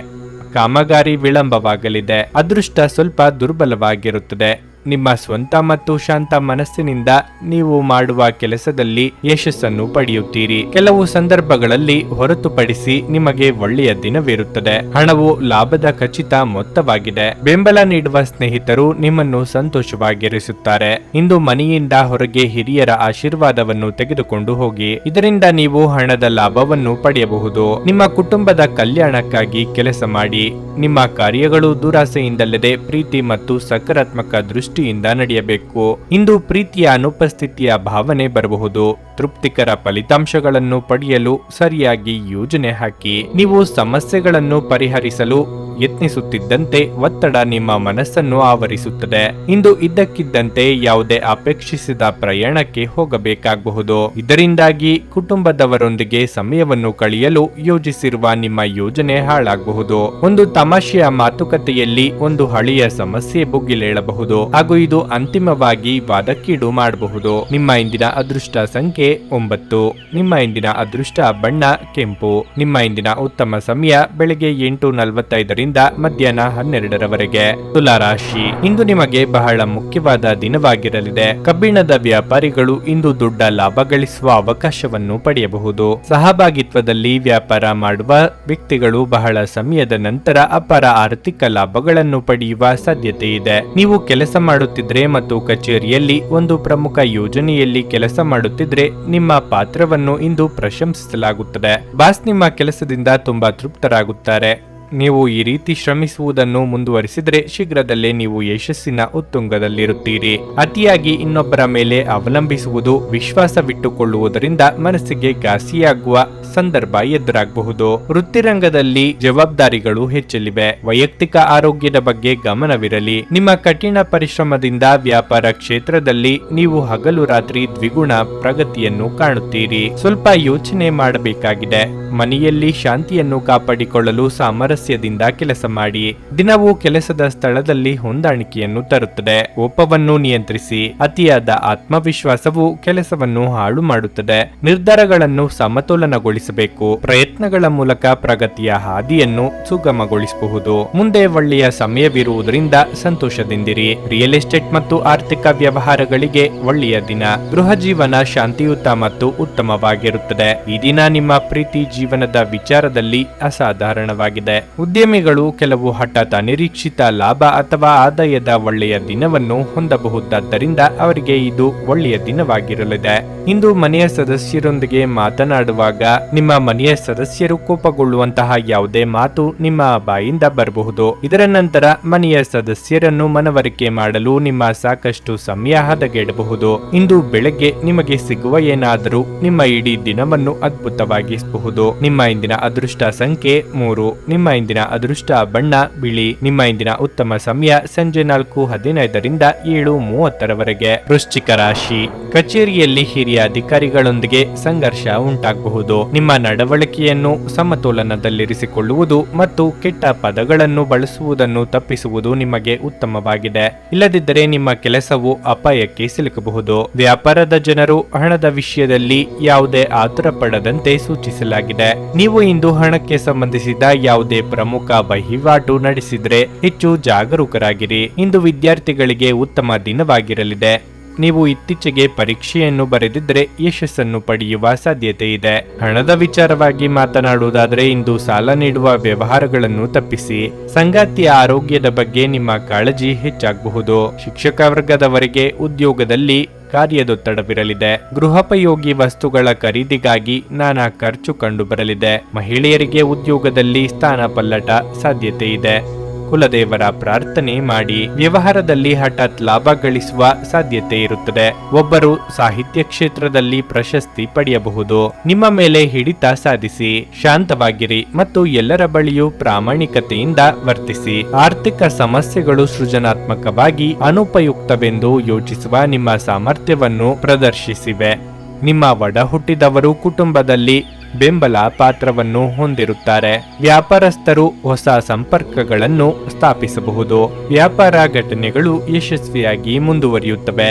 A: ಕಾಮಗಾರಿ ವಿಳಂಬವಾಗಲಿದೆ. ಅದೃಷ್ಟ ಸ್ವಲ್ಪ ದುರ್ಬಲವಾಗಿರುತ್ತದೆ. ನಿಮ್ಮ ಸ್ವಂತ ಮತ್ತು ಶಾಂತ ಮನಸ್ಸಿನಿಂದ ನೀವು ಮಾಡುವ ಕೆಲಸದಲ್ಲಿ ಯಶಸ್ಸನ್ನು ಪಡೆಯುತ್ತೀರಿ. ಕೆಲವು ಸಂದರ್ಭಗಳಲ್ಲಿ ಹೊರತುಪಡಿಸಿ ನಿಮಗೆ ಒಳ್ಳೆಯ ದಿನವಿರುತ್ತದೆ. ಹಣವು ಲಾಭದ ಖಚಿತ ಮೊತ್ತವಾಗಿದೆ. ಬೆಂಬಲ ನೀಡುವ ಸ್ನೇಹಿತರು ನಿಮ್ಮನ್ನು ಸಂತೋಷವಾಗಿರಿಸುತ್ತಾರೆ. ಇಂದು ಮನೆಯಿಂದ ಹೊರಗೆ ಹಿರಿಯರ ಆಶೀರ್ವಾದವನ್ನು ತೆಗೆದುಕೊಂಡು ಹೋಗಿ. ಇದರಿಂದ ನೀವು ಹಣದ ಲಾಭವನ್ನು ಪಡೆಯಬಹುದು. ನಿಮ್ಮ ಕುಟುಂಬದ ಕಲ್ಯಾಣಕ್ಕಾಗಿ ಕೆಲಸ ಮಾಡಿ. ನಿಮ್ಮ ಕಾರ್ಯಗಳು ದುರಾಸೆಯಿಂದಲ್ಲದೆ ಪ್ರೀತಿ ಮತ್ತು ಸಕಾರಾತ್ಮಕ ದೃಷ್ಟಿಯಿಂದ ನಡೆಯಬೇಕು. ಇಂದು ಪ್ರೀತಿಯ ಅನುಪಸ್ಥಿತಿಯ ಭಾವನೆ ಬರಬಹುದು. ತೃಪ್ತಿಕರ ಫಲಿತಾಂಶಗಳನ್ನು ಪಡೆಯಲು ಸರಿಯಾಗಿ ಯೋಜನೆ ಹಾಕಿ. ನೀವು ಸಮಸ್ಯೆಗಳನ್ನು ಪರಿಹರಿಸಲು ಯತ್ನಿಸುತ್ತಿದ್ದಂತೆ ಒತ್ತಡ ನಿಮ್ಮ ಮನಸ್ಸನ್ನು ಆವರಿಸುತ್ತದೆ. ಇಂದು ಇದ್ದಕ್ಕಿದ್ದಂತೆ ಯಾವುದೇ ಅಪೇಕ್ಷಿಸಿದ ಪ್ರಯಾಣಕ್ಕೆ ಹೋಗಬೇಕಾಗಬಹುದು. ಇದರಿಂದಾಗಿ ಕುಟುಂಬದವರೊಂದಿಗೆ ಸಮಯವನ್ನು ಕಳೆಯಲು ಯೋಜಿಸಿರುವ ನಿಮ್ಮ ಯೋಜನೆ ಹಾಳಾಗಬಹುದು. ಒಂದು ತಮಾಷೆಯ ಮಾತುಕತೆಯಲ್ಲಿ ಒಂದು ಹಳೆಯ ಸಮಸ್ಯೆ ಭುಗಿಲೇಳಬಹುದು ಹಾಗೂ ಇದು ಅಂತಿಮವಾಗಿ ವಾದಕ್ಕೀಡು ಮಾಡಬಹುದು. ನಿಮ್ಮ ಇಂದಿನ ಅದೃಷ್ಟ ಸಂಖ್ಯೆ 9. ನಿಮ್ಮ ಇಂದಿನ ಅದೃಷ್ಟ ಬಣ್ಣ ಕೆಂಪು. ನಿಮ್ಮ ಇಂದಿನ ಉತ್ತಮ ಸಮಯ ಬೆಳಗ್ಗೆ 8:45ರಿಂದ ಮಧ್ಯಾಹ್ನ 12ರವರೆಗೆ. ತುಲಾ ರಾಶಿ, ಇಂದು ನಿಮಗೆ ಬಹಳ ಮುಖ್ಯವಾದ ದಿನವಾಗಿರಲಿದೆ. ಕಬ್ಬಿಣದ ವ್ಯಾಪಾರಿಗಳು ಇಂದು ದೊಡ್ಡ ಲಾಭ ಗಳಿಸುವ ಅವಕಾಶವನ್ನು ಪಡೆಯಬಹುದು. ಸಹಭಾಗಿತ್ವದಲ್ಲಿ ವ್ಯಾಪಾರ ಮಾಡುವ ವ್ಯಕ್ತಿಗಳು ಬಹಳ ಸಮಯದ ನಂತರ ಅಪಾರ ಆರ್ಥಿಕ ಲಾಭಗಳನ್ನು ಪಡೆಯುವ ಸಾಧ್ಯತೆ ಇದೆ. ನೀವು ಕೆಲಸ ಮಾಡುತ್ತಿದ್ರೆ ಮತ್ತು ಕಚೇರಿಯಲ್ಲಿ ಒಂದು ಪ್ರಮುಖ ಯೋಜನೆಯಲ್ಲಿ ಕೆಲಸ ಮಾಡುತ್ತಿದ್ರೆ ನಿಮ್ಮ ಪಾತ್ರವನ್ನು ಇಂದು ಪ್ರಶಂಸಿಸಲಾಗುತ್ತದೆ. ಬಾಸ್ ನಿಮ್ಮ ಕೆಲಸದಿಂದ ತುಂಬಾ ತೃಪ್ತರಾಗುತ್ತಾರೆ. ನೀವು ಈ ರೀತಿ ಶ್ರಮಿಸುವುದನ್ನು ಮುಂದುವರಿಸಿದರೆ ಶೀಘ್ರದಲ್ಲೇ ನೀವು ಯಶಸ್ಸಿನ ಉತ್ತುಂಗದಲ್ಲಿರುತ್ತೀರಿ. ಅತಿಯಾಗಿ ಇನ್ನೊಬ್ಬರ ಮೇಲೆ ಅವಲಂಬಿಸುವುದು ವಿಶ್ವಾಸವಿಟ್ಟುಕೊಳ್ಳುವುದರಿಂದ ಮನಸ್ಸಿಗೆ ಘಾಸಿಯಾಗುವ ಸಂದರ್ಭ ಎದುರಾಗಬಹುದು. ವೃತ್ತಿರಂಗದಲ್ಲಿ ಜವಾಬ್ದಾರಿಗಳು ಹೆಚ್ಚಲಿವೆ. ವೈಯಕ್ತಿಕ ಆರೋಗ್ಯದ ಬಗ್ಗೆ ಗಮನವಿರಲಿ. ನಿಮ್ಮ ಕಠಿಣ ಪರಿಶ್ರಮದಿಂದ ವ್ಯಾಪಾರ ಕ್ಷೇತ್ರದಲ್ಲಿ ನೀವು ಹಗಲು ರಾತ್ರಿ ದ್ವಿಗುಣ ಪ್ರಗತಿಯನ್ನು ಕಾಣುತ್ತೀರಿ. ಸ್ವಲ್ಪ ಯೋಚನೆ ಮಾಡಬೇಕಾಗಿದೆ. ಮನೆಯಲ್ಲಿ ಶಾಂತಿಯನ್ನು ಕಾಪಾಡಿಕೊಳ್ಳಲು ಸಾಮರಸ್ಯದಿಂದ ಕೆಲಸ ಮಾಡಿ. ದಿನವೂ ಕೆಲಸದ ಸ್ಥಳದಲ್ಲಿ ಹೊಂದಾಣಿಕೆಯನ್ನು ತರುತ್ತದೆ. ಕೋಪವನ್ನು ನಿಯಂತ್ರಿಸಿ. ಅತಿಯಾದ ಆತ್ಮವಿಶ್ವಾಸವು ಕೆಲಸವನ್ನು ಹಾಳು ಮಾಡುತ್ತದೆ. ನಿರ್ಧಾರಗಳನ್ನು ಸಮತೋಲನಗೊಳಿಸಬೇಕು. ಪ್ರಯತ್ನಗಳ ಮೂಲಕ ಪ್ರಗತಿಯ ಹಾದಿಯನ್ನು ಸುಗಮಗೊಳಿಸಬಹುದು. ಮುಂದೆ ಒಳ್ಳೆಯ ಸಮಯವಿರುವುದರಿಂದ ಸಂತೋಷದಿಂದಿರಿ. ರಿಯಲ್ ಎಸ್ಟೇಟ್ ಮತ್ತು ಆರ್ಥಿಕ ವ್ಯವಹಾರಗಳಿಗೆ ಒಳ್ಳೆಯ ದಿನ. ಗೃಹ ಜೀವನ ಶಾಂತಿಯುತ ಮತ್ತು ಉತ್ತಮವಾಗಿರುತ್ತದೆ. ಈ ದಿನ ನಿಮ್ಮ ಪ್ರೀತಿ ಜೀವನದ ವಿಚಾರದಲ್ಲಿ ಅಸಾಧಾರಣವಾಗಿದೆ. ಉದ್ಯಮಿಗಳು ಕೆಲವು ಹಠಾತ್ ಅನಿರೀಕ್ಷಿತ ಲಾಭ ಅಥವಾ ಆದಾಯದ ಒಳ್ಳೆಯ ದಿನವನ್ನು ಹೊಂದಬಹುದಾದ್ದರಿಂದ ಅವರಿಗೆ ಇದು ಒಳ್ಳೆಯ ದಿನವಾಗಿರಲಿದೆ. ಇಂದು ಮನೆಯ ಸದಸ್ಯರೊಂದಿಗೆ ಮಾತನಾಡುವಾಗ ನಿಮ್ಮ ಮನೆಯ ಸದಸ್ಯರು ಕೋಪಗೊಳ್ಳುವಂತಹ ಯಾವುದೇ ಮಾತು ನಿಮ್ಮ ಬಾಯಿಂದ ಬರಬಹುದು. ಇದರ ನಂತರ ಮನೆಯ ಸದಸ್ಯರನ್ನು ಮನವರಿಕೆ ಮಾಡಲು ನಿಮ್ಮ ಸಾಕಷ್ಟು ಸಮಯ ಹದಗೆಡಬಹುದು. ಇಂದು ಬೆಳಗ್ಗೆ ನಿಮಗೆ ಸಿಗುವ ಏನಾದರೂ ನಿಮ್ಮ ಇಡೀ ದಿನವನ್ನು ಅದ್ಭುತವಾಗಿಸಬಹುದು. ನಿಮ್ಮ ಇಂದಿನ ಅದೃಷ್ಟ ಸಂಖ್ಯೆ 3. ನಿಮ್ಮ ಇಂದಿನ ಅದೃಷ್ಟ ಬಣ್ಣ ಬಿಳಿ. ನಿಮ್ಮ ಇಂದಿನ ಉತ್ತಮ ಸಮಯ ಸಂಜೆ 4:15ರಿಂದ 7:30ರವರೆಗೆ. ವೃಶ್ಚಿಕ ರಾಶಿ, ಕಚೇರಿಯಲ್ಲಿ ಹಿರಿಯ ಅಧಿಕಾರಿಗಳೊಂದಿಗೆ ಸಂಘರ್ಷ ಉಂಟಾಗಬಹುದು. ನಿಮ್ಮ ನಡವಳಿಕೆಯನ್ನು ಸಮತೋಲನದಲ್ಲಿರಿಸಿಕೊಳ್ಳುವುದು ಮತ್ತು ಕೆಟ್ಟ ಪದಗಳನ್ನು ಬಳಸುವುದನ್ನು ತಪ್ಪಿಸುವುದು ನಿಮಗೆ ಉತ್ತಮವಾಗಿದೆ. ಇಲ್ಲದಿದ್ದರೆ ನಿಮ್ಮ ಕೆಲಸವು ಅಪಾಯಕ್ಕೆ ಸಿಲುಕಬಹುದು. ವ್ಯಾಪಾರದ ಜನರು ಹಣದ ವಿಷಯದಲ್ಲಿ ಯಾವುದೇ ಆತುರ ಪಡದಂತೆ ಸೂಚಿಸಲಾಗಿದೆ. ನೀವು ಇಂದು ಹಣಕ್ಕೆ ಸಂಬಂಧಿಸಿದ ಯಾವುದೇ ಪ್ರಮುಖ ವಹಿವಾಟು ನಡೆಸಿದ್ರೆ ಹೆಚ್ಚು ಜಾಗರೂಕರಾಗಿರಿ. ಇಂದು ವಿದ್ಯಾರ್ಥಿಗಳಿಗೆ ಉತ್ತಮ ದಿನವಾಗಿರಲಿದೆ. ನೀವು ಇತ್ತೀಚೆಗೆ ಪರೀಕ್ಷೆಯನ್ನು ಬರೆದಿದ್ದರೆ ಯಶಸ್ಸನ್ನು ಪಡೆಯುವ ಸಾಧ್ಯತೆ ಇದೆ. ಹಣದ ವಿಚಾರವಾಗಿ ಮಾತನಾಡುವುದಾದರೆ ಇಂದು ಸಾಲ ನೀಡುವ ವ್ಯವಹಾರಗಳನ್ನು ತಪ್ಪಿಸಿ. ಸಂಗಾತಿಯ ಆರೋಗ್ಯದ ಬಗ್ಗೆ ನಿಮ್ಮ ಕಾಳಜಿ ಹೆಚ್ಚಾಗಬಹುದು. ಶಿಕ್ಷಕ ವರ್ಗದವರಿಗೆ ಉದ್ಯೋಗದಲ್ಲಿ ಕಾರ್ಯದೊತ್ತಡವಿರಲಿದೆ. ಗೃಹೋಪಯೋಗಿ ವಸ್ತುಗಳ ಖರೀದಿಗಾಗಿ ನಾನಾ ಖರ್ಚು ಕಂಡು ಬರಲಿದೆ. ಮಹಿಳೆಯರಿಗೆ ಉದ್ಯೋಗದಲ್ಲಿ ಸ್ಥಾನ ಪಲ್ಲಟ ಸಾಧ್ಯತೆ ಇದೆ. ಕುಲದೇವರ ಪ್ರಾರ್ಥನೆ ಮಾಡಿ. ವ್ಯವಹಾರದಲ್ಲಿ ಹಠಾತ್ ಲಾಭ ಗಳಿಸುವ ಸಾಧ್ಯತೆ ಇರುತ್ತದೆ. ಒಬ್ಬರು ಸಾಹಿತ್ಯ ಕ್ಷೇತ್ರದಲ್ಲಿ ಪ್ರಶಸ್ತಿ ಪಡೆಯಬಹುದು. ನಿಮ್ಮ ಮೇಲೆ ಹಿಡಿತ ಸಾಧಿಸಿ. ಶಾಂತವಾಗಿರಿ ಮತ್ತು ಎಲ್ಲರ ಬಳಿಯೂ ಪ್ರಾಮಾಣಿಕತೆಯಿಂದ ವರ್ತಿಸಿ. ಆರ್ಥಿಕ ಸಮಸ್ಯೆಗಳು ಸೃಜನಾತ್ಮಕವಾಗಿ ಅನುಪಯುಕ್ತವೆಂದು ಯೋಚಿಸುವ ನಿಮ್ಮ ಸಾಮರ್ಥ್ಯವನ್ನು ಪ್ರದರ್ಶಿಸಿವೆ. ನಿಮ್ಮ ಒಡ ಹುಟ್ಟಿದವರು ಕುಟುಂಬದಲ್ಲಿ ಬೆಂಬಲ ಪಾತ್ರವನ್ನು ಹೊಂದಿರುತ್ತಾರೆ. ವ್ಯಾಪಾರಸ್ಥರು ಹೊಸ ಸಂಪರ್ಕಗಳನ್ನು ಸ್ಥಾಪಿಸಬಹುದು. ವ್ಯಾಪಾರ ಘಟನೆಗಳು ಯಶಸ್ವಿಯಾಗಿ ಮುಂದುವರಿಯುತ್ತವೆ.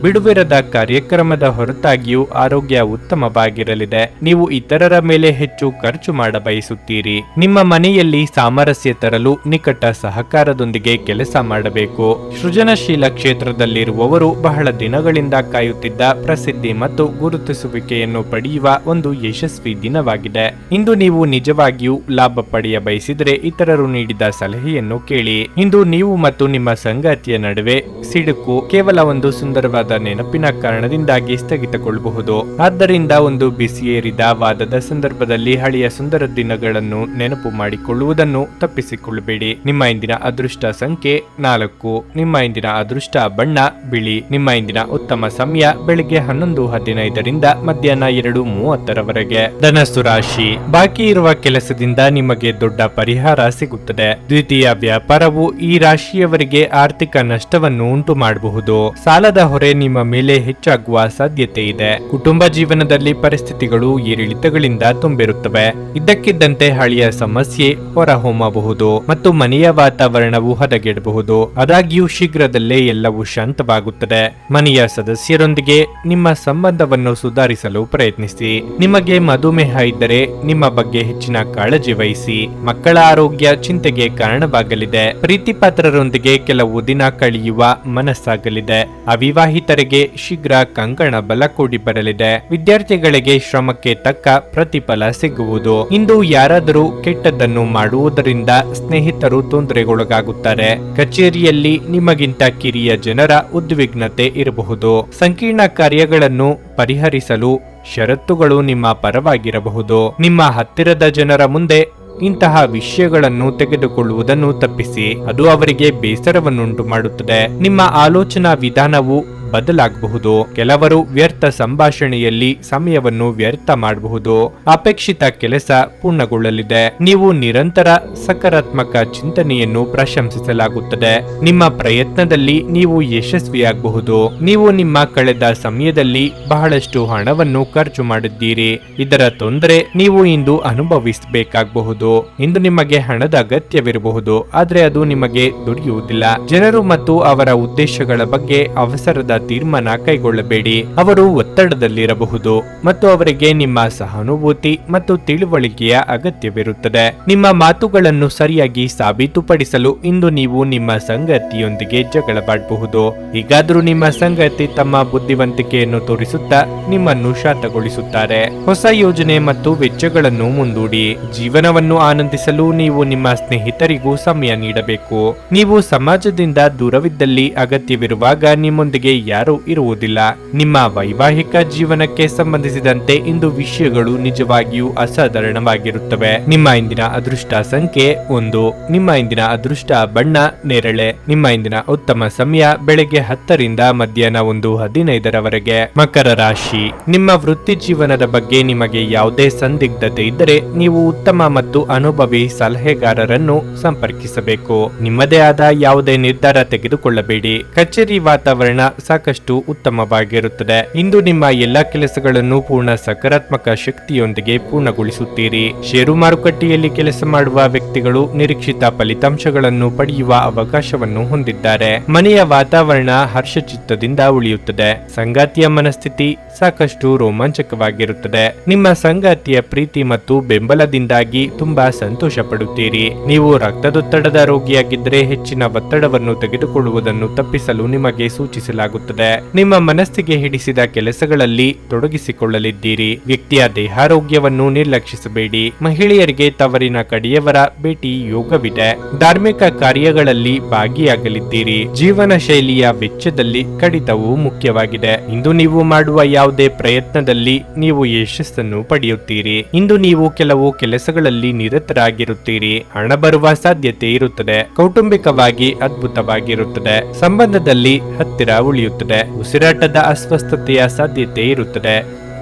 A: ಬಿಡುವಿರದ ಕಾರ್ಯಕ್ರಮದ ಹೊರತಾಗಿಯೂ ಆರೋಗ್ಯ ಉತ್ತಮವಾಗಿರಲಿದೆ. ನೀವು ಇತರರ ಮೇಲೆ ಹೆಚ್ಚು ಖರ್ಚು ಮಾಡಬಯಸುತ್ತೀರಿ. ನಿಮ್ಮ ಮನೆಯಲ್ಲಿ ಸಾಮರಸ್ಯ ತರಲು ನಿಕಟ ಸಹಕಾರದೊಂದಿಗೆ ಕೆಲಸ ಮಾಡಬೇಕು. ಸೃಜನಶೀಲ ಕ್ಷೇತ್ರದಲ್ಲಿರುವವರು ಬಹಳ ದಿನಗಳಿಂದ ಕಾಯುತ್ತಿದ್ದ ಪ್ರಸಿದ್ಧಿ ಮತ್ತು ಗುರುತಿಸುವಿಕೆಯನ್ನು ಪಡೆಯುವ ಒಂದು ಯಶಸ್ವಿ ದಿನವಾಗಿದೆ. ಇಂದು ನೀವು ನಿಜವಾಗಿಯೂ ಲಾಭ ಪಡೆಯ ಬಯಸಿದರೆ ಇತರರು ನೀಡಿದ ಸಲಹೆಯನ್ನು ಕೇಳಿ. ಇಂದು ನೀವು ಮತ್ತು ನಿಮ್ಮ ಸಂಗಾತಿಯ ನಡುವೆ ಸಿಡುಕು ಕೇವಲ ಒಂದು ಸುಂದರವಾದ ಕೆಲಸದ ನೆನಪಿನ ಕಾರಣದಿಂದಾಗಿ ಸ್ಥಗಿತಗೊಳ್ಳಬಹುದು. ಆದ್ದರಿಂದ ಒಂದು ಬಿಸಿಯೇರಿದ ವಾದದ ಸಂದರ್ಭದಲ್ಲಿ ಹಳೆಯ ಸುಂದರ ದಿನಗಳನ್ನು ನೆನಪು ಮಾಡಿಕೊಳ್ಳುವುದನ್ನು ತಪ್ಪಿಸಿಕೊಳ್ಳಬೇಡಿ. ನಿಮ್ಮ ಇಂದಿನ ಅದೃಷ್ಟ ಸಂಖ್ಯೆ 4. ನಿಮ್ಮ ಇಂದಿನ ಅದೃಷ್ಟ ಬಣ್ಣ ಬಿಳಿ. ನಿಮ್ಮ ಇಂದಿನ ಉತ್ತಮ ಸಮಯ ಬೆಳಿಗ್ಗೆ 11:15ರಿಂದ ಮಧ್ಯಾಹ್ನ 2:30ರವರೆಗೆ. ಧನಸ್ಸು ರಾಶಿ. ಬಾಕಿ ಇರುವ ಕೆಲಸದಿಂದ ನಿಮಗೆ ದೊಡ್ಡ ಪರಿಹಾರ ಸಿಗುತ್ತದೆ. ದ್ವಿತೀಯ ವ್ಯಾಪಾರವು ಈ ರಾಶಿಯವರಿಗೆ ಆರ್ಥಿಕ ನಷ್ಟವನ್ನು ಉಂಟು ಮಾಡಬಹುದು. ಸಾಲದ ಹೊರೆ ನಿಮ್ಮ ಮೇಲೆ ಹೆಚ್ಚಾಗುವ ಸಾಧ್ಯತೆ ಇದೆ. ಕುಟುಂಬ ಜೀವನದಲ್ಲಿ ಪರಿಸ್ಥಿತಿಗಳು ಏರಿಳಿತಗಳಿಂದ ತುಂಬಿರುತ್ತವೆ. ಇದ್ದಕ್ಕಿದ್ದಂತೆ ಹಳೆಯ ಸಮಸ್ಯೆ ಹೊರಹೊಮ್ಮಬಹುದು ಮತ್ತು ಮನೆಯ ವಾತಾವರಣವು ಹದಗೆಡಬಹುದು. ಆದಾಗ್ಯೂ ಶೀಘ್ರದಲ್ಲೇ ಎಲ್ಲವೂ ಶಾಂತವಾಗುತ್ತದೆ. ಮನೆಯ ಸದಸ್ಯರೊಂದಿಗೆ ನಿಮ್ಮ ಸಂಬಂಧವನ್ನು ಸುಧಾರಿಸಲು ಪ್ರಯತ್ನಿಸಿ. ನಿಮಗೆ ಮಧುಮೇಹ ಇದ್ದರೆ ನಿಮ್ಮ ಬಗ್ಗೆ ಹೆಚ್ಚಿನ ಕಾಳಜಿ ವಹಿಸಿ. ಮಕ್ಕಳ ಆರೋಗ್ಯ ಚಿಂತೆಗೆ ಕಾರಣವಾಗಲಿದೆ. ಪ್ರೀತಿಪಾತ್ರರೊಂದಿಗೆ ಕೆಲವು ದಿನ ಕಳೆಯುವ ಮನಸ್ಸಾಗಲಿದೆ. ಅವಿವಾಹಿತರಿಗೆ ಶೀಘ್ರ ಕಂಕಣ ಬಲ ಕೂಡಿ ಬರಲಿದೆ. ವಿದ್ಯಾರ್ಥಿಗಳಿಗೆ ಶ್ರಮಕ್ಕೆ ತಕ್ಕ ಪ್ರತಿಫಲ ಸಿಗುವುದು. ಇಂದು ಯಾರಾದರೂ ಕೆಟ್ಟದ್ದನ್ನು ಮಾಡುವುದರಿಂದ ಸ್ನೇಹಿತರು ತೊಂದರೆಗೊಳಗಾಗುತ್ತಾರೆ. ಕಚೇರಿಯಲ್ಲಿ ನಿಮಗಿಂತ ಕಿರಿಯ ಜನರ ಉದ್ವಿಗ್ನತೆ ಇರಬಹುದು. ಸಂಕೀರ್ಣ ಕಾರ್ಯಗಳನ್ನು ಪರಿಹರಿಸಲು ಷರತ್ತುಗಳು ನಿಮ್ಮ ಪರವಾಗಿರಬಹುದು. ನಿಮ್ಮ ಹತ್ತಿರದ ಜನರ ಮುಂದೆ ಇಂತಹ ವಿಷಯಗಳನ್ನು ತೆಗೆದುಕೊಳ್ಳುವುದನ್ನು ತಪ್ಪಿಸಿ. ಅದು ಅವರಿಗೆ ಬೇಸರವನ್ನುಂಟು ಮಾಡುತ್ತದೆ. ನಿಮ್ಮ ಆಲೋಚನಾ ವಿಧಾನವು ಬದಲಾಗಬಹುದು. ಕೆಲವರು ವ್ಯರ್ಥ ಸಂಭಾಷಣೆಯಲ್ಲಿ ಸಮಯವನ್ನು ವ್ಯರ್ಥ ಮಾಡಬಹುದು. ಅಪೇಕ್ಷಿತ ಕೆಲಸ ಪೂರ್ಣಗೊಳ್ಳಲಿದೆ. ನೀವು ನಿರಂತರ ಸಕಾರಾತ್ಮಕ ಚಿಂತನೆಯನ್ನು ಪ್ರಶಂಸಿಸಲಾಗುತ್ತದೆ. ನಿಮ್ಮ ಪ್ರಯತ್ನದಲ್ಲಿ ನೀವು ಯಶಸ್ವಿಯಾಗಬಹುದು. ನೀವು ನಿಮ್ಮ ಕಳೆದ ಸಮಯದಲ್ಲಿ ಬಹಳಷ್ಟು ಹಣವನ್ನು ಖರ್ಚು ಮಾಡಿದ್ದೀರಿ. ಇದರ ತೊಂದರೆ ನೀವು ಇಂದು ಅನುಭವಿಸಬೇಕಾಗಬಹುದು. ಇಂದು ನಿಮಗೆ ಹಣದ ಅಗತ್ಯವಿರಬಹುದು, ಆದರೆ ಅದು ನಿಮಗೆ ದೊರೆಯುವುದಿಲ್ಲ. ಜನರು ಮತ್ತು ಅವರ ಉದ್ದೇಶಗಳ ಬಗ್ಗೆ ಅವಸರದ ತೀರ್ಮಾನ ಕೈಗೊಳ್ಳಬೇಡಿ. ಅವರು ಒತ್ತಡದಲ್ಲಿರಬಹುದು ಮತ್ತು ಅವರಿಗೆ ನಿಮ್ಮ ಸಹಾನುಭೂತಿ ಮತ್ತು ತಿಳುವಳಿಕೆಯ ಅಗತ್ಯವಿರುತ್ತದೆ. ನಿಮ್ಮ ಮಾತುಗಳನ್ನು ಸರಿಯಾಗಿ ಸಾಬೀತುಪಡಿಸಲು ಇಂದು ನೀವು ನಿಮ್ಮ ಸಂಗಾತಿಯೊಂದಿಗೆ ಜಗಳವಾಡಬಹುದು. ಹೀಗಾದರೂ ನಿಮ್ಮ ಸಂಗಾತಿ ತಮ್ಮ ಬುದ್ಧಿವಂತಿಕೆಯನ್ನು ತೋರಿಸುತ್ತಾ ನಿಮ್ಮನ್ನು ಶಾಂತಗೊಳಿಸುತ್ತಾರೆ. ಹೊಸ ಯೋಜನೆ ಮತ್ತು ವೆಚ್ಚಗಳನ್ನು ಮುಂದೂಡಿ. ಜೀವನವನ್ನು ಆನಂದಿಸಲು ನೀವು ನಿಮ್ಮ ಸ್ನೇಹಿತರಿಗೂ ಸಮಯ ನೀಡಬೇಕು. ನೀವು ಸಮಾಜದಿಂದ ದೂರವಿದ್ದಲ್ಲಿ ಅಗತ್ಯವಿರುವಾಗ ನಿಮ್ಮೊಂದಿಗೆ ಯಾರೂ ಇರುವುದಿಲ್ಲ. ನಿಮ್ಮ ವೈವಾಹಿಕ ಜೀವನಕ್ಕೆ ಸಂಬಂಧಿಸಿದಂತೆ ಇಂದು ವಿಷಯಗಳು ನಿಜವಾಗಿಯೂ ಅಸಾಧಾರಣವಾಗಿರುತ್ತವೆ. ನಿಮ್ಮ ಇಂದಿನ ಅದೃಷ್ಟ ಸಂಖ್ಯೆ 1. ನಿಮ್ಮ ಇಂದಿನ ಅದೃಷ್ಟ ಬಣ್ಣ ನೇರಳೆ. ನಿಮ್ಮ ಇಂದಿನ ಉತ್ತಮ ಸಮಯ ಬೆಳಗ್ಗೆ 10ರಿಂದ ಮಧ್ಯಾಹ್ನ 1:15ರವರೆಗೆ. ಮಕರ ರಾಶಿ. ನಿಮ್ಮ ವೃತ್ತಿ ಜೀವನದ ಬಗ್ಗೆ ನಿಮಗೆ ಯಾವುದೇ ಸಂದಿಗ್ಧತೆ ಇದ್ದರೆ ನೀವು ಉತ್ತಮ ಮತ್ತು ಅನುಭವಿ ಸಲಹೆಗಾರರನ್ನು ಸಂಪರ್ಕಿಸಬೇಕು. ನಿಮ್ಮದೇ ಆದ ಯಾವುದೇ ನಿರ್ಧಾರ ತೆಗೆದುಕೊಳ್ಳಬೇಡಿ. ಕಚೇರಿ ವಾತಾವರಣ ಸಾಕಷ್ಟು ಉತ್ತಮವಾಗಿರುತ್ತದೆ. ಇಂದು ನಿಮ್ಮ ಎಲ್ಲಾ ಕೆಲಸಗಳನ್ನು ಪೂರ್ಣ ಸಕಾರಾತ್ಮಕ ಶಕ್ತಿಯೊಂದಿಗೆ ಪೂರ್ಣಗೊಳಿಸುತ್ತೀರಿ. ಷೇರು ಮಾರುಕಟ್ಟೆಯಲ್ಲಿ ಕೆಲಸ ಮಾಡುವ ವ್ಯಕ್ತಿಗಳು ನಿರೀಕ್ಷಿತ ಫಲಿತಾಂಶಗಳನ್ನು ಪಡೆಯುವ ಅವಕಾಶವನ್ನು ಹೊಂದಿದ್ದಾರೆ. ಮನೆಯ ವಾತಾವರಣ ಹರ್ಷಚಿತ್ತದಿಂದ ಉಳಿಯುತ್ತದೆ. ಸಂಗಾತಿಯ ಮನಸ್ಥಿತಿ ಸಾಕಷ್ಟು ರೋಮಾಂಚಕವಾಗಿರುತ್ತದೆ. ನಿಮ್ಮ ಸಂಗಾತಿಯ ಪ್ರೀತಿ ಮತ್ತು ಬೆಂಬಲದಿಂದಾಗಿ ತುಂಬಾ ಸಂತೋಷ ಪಡುತ್ತೀರಿ. ನೀವು ರಕ್ತದೊತ್ತಡದ ರೋಗಿಯಾಗಿದ್ದರೆ ಹೆಚ್ಚಿನ ಒತ್ತಡವನ್ನು ತೆಗೆದುಕೊಳ್ಳುವುದನ್ನು ತಪ್ಪಿಸಲು ನಿಮಗೆ ಸೂಚಿಸಲಾಗುತ್ತದೆ. ನಿಮ್ಮ ಮನಸ್ಸಿಗೆ ಹಿಡಿಸಿದ ಕೆಲಸಗಳಲ್ಲಿ ತೊಡಗಿಸಿಕೊಳ್ಳಲಿದ್ದೀರಿ. ವ್ಯಕ್ತಿಯ ದೇಹಾರೋಗ್ಯವನ್ನು ನಿರ್ಲಕ್ಷಿಸಬೇಡಿ. ಮಹಿಳೆಯರಿಗೆ ತವರಿನ ಕಡೆಯವರ ಭೇಟಿ ಯೋಗವಿದೆ. ಧಾರ್ಮಿಕ ಕಾರ್ಯಗಳಲ್ಲಿ ಭಾಗಿಯಾಗಲಿದ್ದೀರಿ. ಜೀವನ ಶೈಲಿಯ ವೆಚ್ಚದಲ್ಲಿ ಕಡಿತವು ಮುಖ್ಯವಾಗಿದೆ. ಇಂದು ನೀವು ಮಾಡುವ ಯಾವುದೇ ಪ್ರಯತ್ನದಲ್ಲಿ ನೀವು ಯಶಸ್ಸನ್ನು ಪಡೆಯುತ್ತೀರಿ. ಇಂದು ನೀವು ಕೆಲವು ಕೆಲಸಗಳಲ್ಲಿ ನಿರತರಾಗಿರುತ್ತೀರಿ. ಹಣ ಬರುವ ಸಾಧ್ಯತೆ ಇರುತ್ತದೆ. ಕೌಟುಂಬಿಕವಾಗಿ ಅದ್ಭುತವಾಗಿರುತ್ತದೆ. ಸಂಬಂಧದಲ್ಲಿ ಹತ್ತಿರ ಉಳಿಯುತ್ತದೆ. ಉಸಿರಾಟದ ಅಸ್ವಸ್ಥತೆಯ ಸಾಧ್ಯತೆ ಇರುತ್ತದೆ.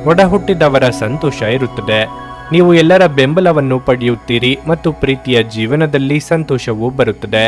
A: ಒಡ ಹುಟ್ಟಿದವರ ಸಂತೋಷ ಇರುತ್ತದೆ. ನೀವು ಎಲ್ಲರ ಬೆಂಬಲವನ್ನು ಪಡೆಯುತ್ತೀರಿ ಮತ್ತು ಪ್ರೀತಿಯ ಜೀವನದಲ್ಲಿ ಸಂತೋಷವೂ ಬರುತ್ತದೆ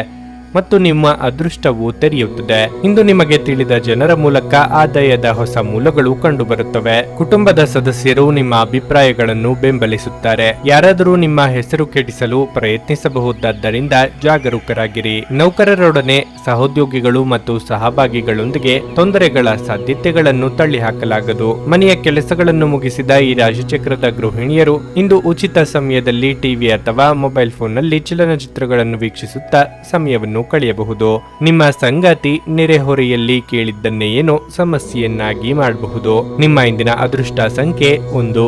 A: ಮತ್ತು ನಿಮ್ಮ ಅದೃಷ್ಟವು ತೆರೆಯುತ್ತದೆ. ಇಂದು ನಿಮಗೆ ತಿಳಿದ ಜನರ ಮೂಲಕ ಆದಾಯದ ಹೊಸ ಮೂಲಗಳು ಕಂಡುಬರುತ್ತವೆ. ಕುಟುಂಬದ ಸದಸ್ಯರು ನಿಮ್ಮ ಅಭಿಪ್ರಾಯಗಳನ್ನು ಬೆಂಬಲಿಸುತ್ತಾರೆ. ಯಾರಾದರೂ ನಿಮ್ಮ ಹೆಸರು ಕೆಡಿಸಲು ಪ್ರಯತ್ನಿಸಬಹುದಾದ್ದರಿಂದ ಜಾಗರೂಕರಾಗಿರಿ. ನೌಕರರೊಡನೆ ಸಹೋದ್ಯೋಗಿಗಳು ಮತ್ತು ಸಹಭಾಗಿಗಳೊಂದಿಗೆ ತೊಂದರೆಗಳ ಸಾಧ್ಯತೆಗಳನ್ನು ತಳ್ಳಿಹಾಕಲಾಗದು. ಮನೆಯ ಕೆಲಸಗಳನ್ನು ಮುಗಿಸಿದ ಈ ರಾಶಿಚಕ್ರದ ಗೃಹಿಣಿಯರು ಇಂದು ಉಚಿತ ಸಮಯದಲ್ಲಿ ಟಿವಿ ಅಥವಾ ಮೊಬೈಲ್ ಫೋನ್ನಲ್ಲಿ ಚಲನಚಿತ್ರಗಳನ್ನು ವೀಕ್ಷಿಸುತ್ತಾ ಸಮಯವನ್ನು ಕಳೆಯಬಹುದು. ನಿಮ್ಮ ಸಂಗಾತಿ ನೆರೆಹೊರೆಯಲ್ಲಿ ಕೇಳಿದ್ದನ್ನೇ ಏನೋ ಸಮಸ್ಯೆಯನ್ನಾಗಿ ಮಾಡಬಹುದು. ನಿಮ್ಮ ಇಂದಿನ ಅದೃಷ್ಟ ಸಂಖ್ಯೆ 1.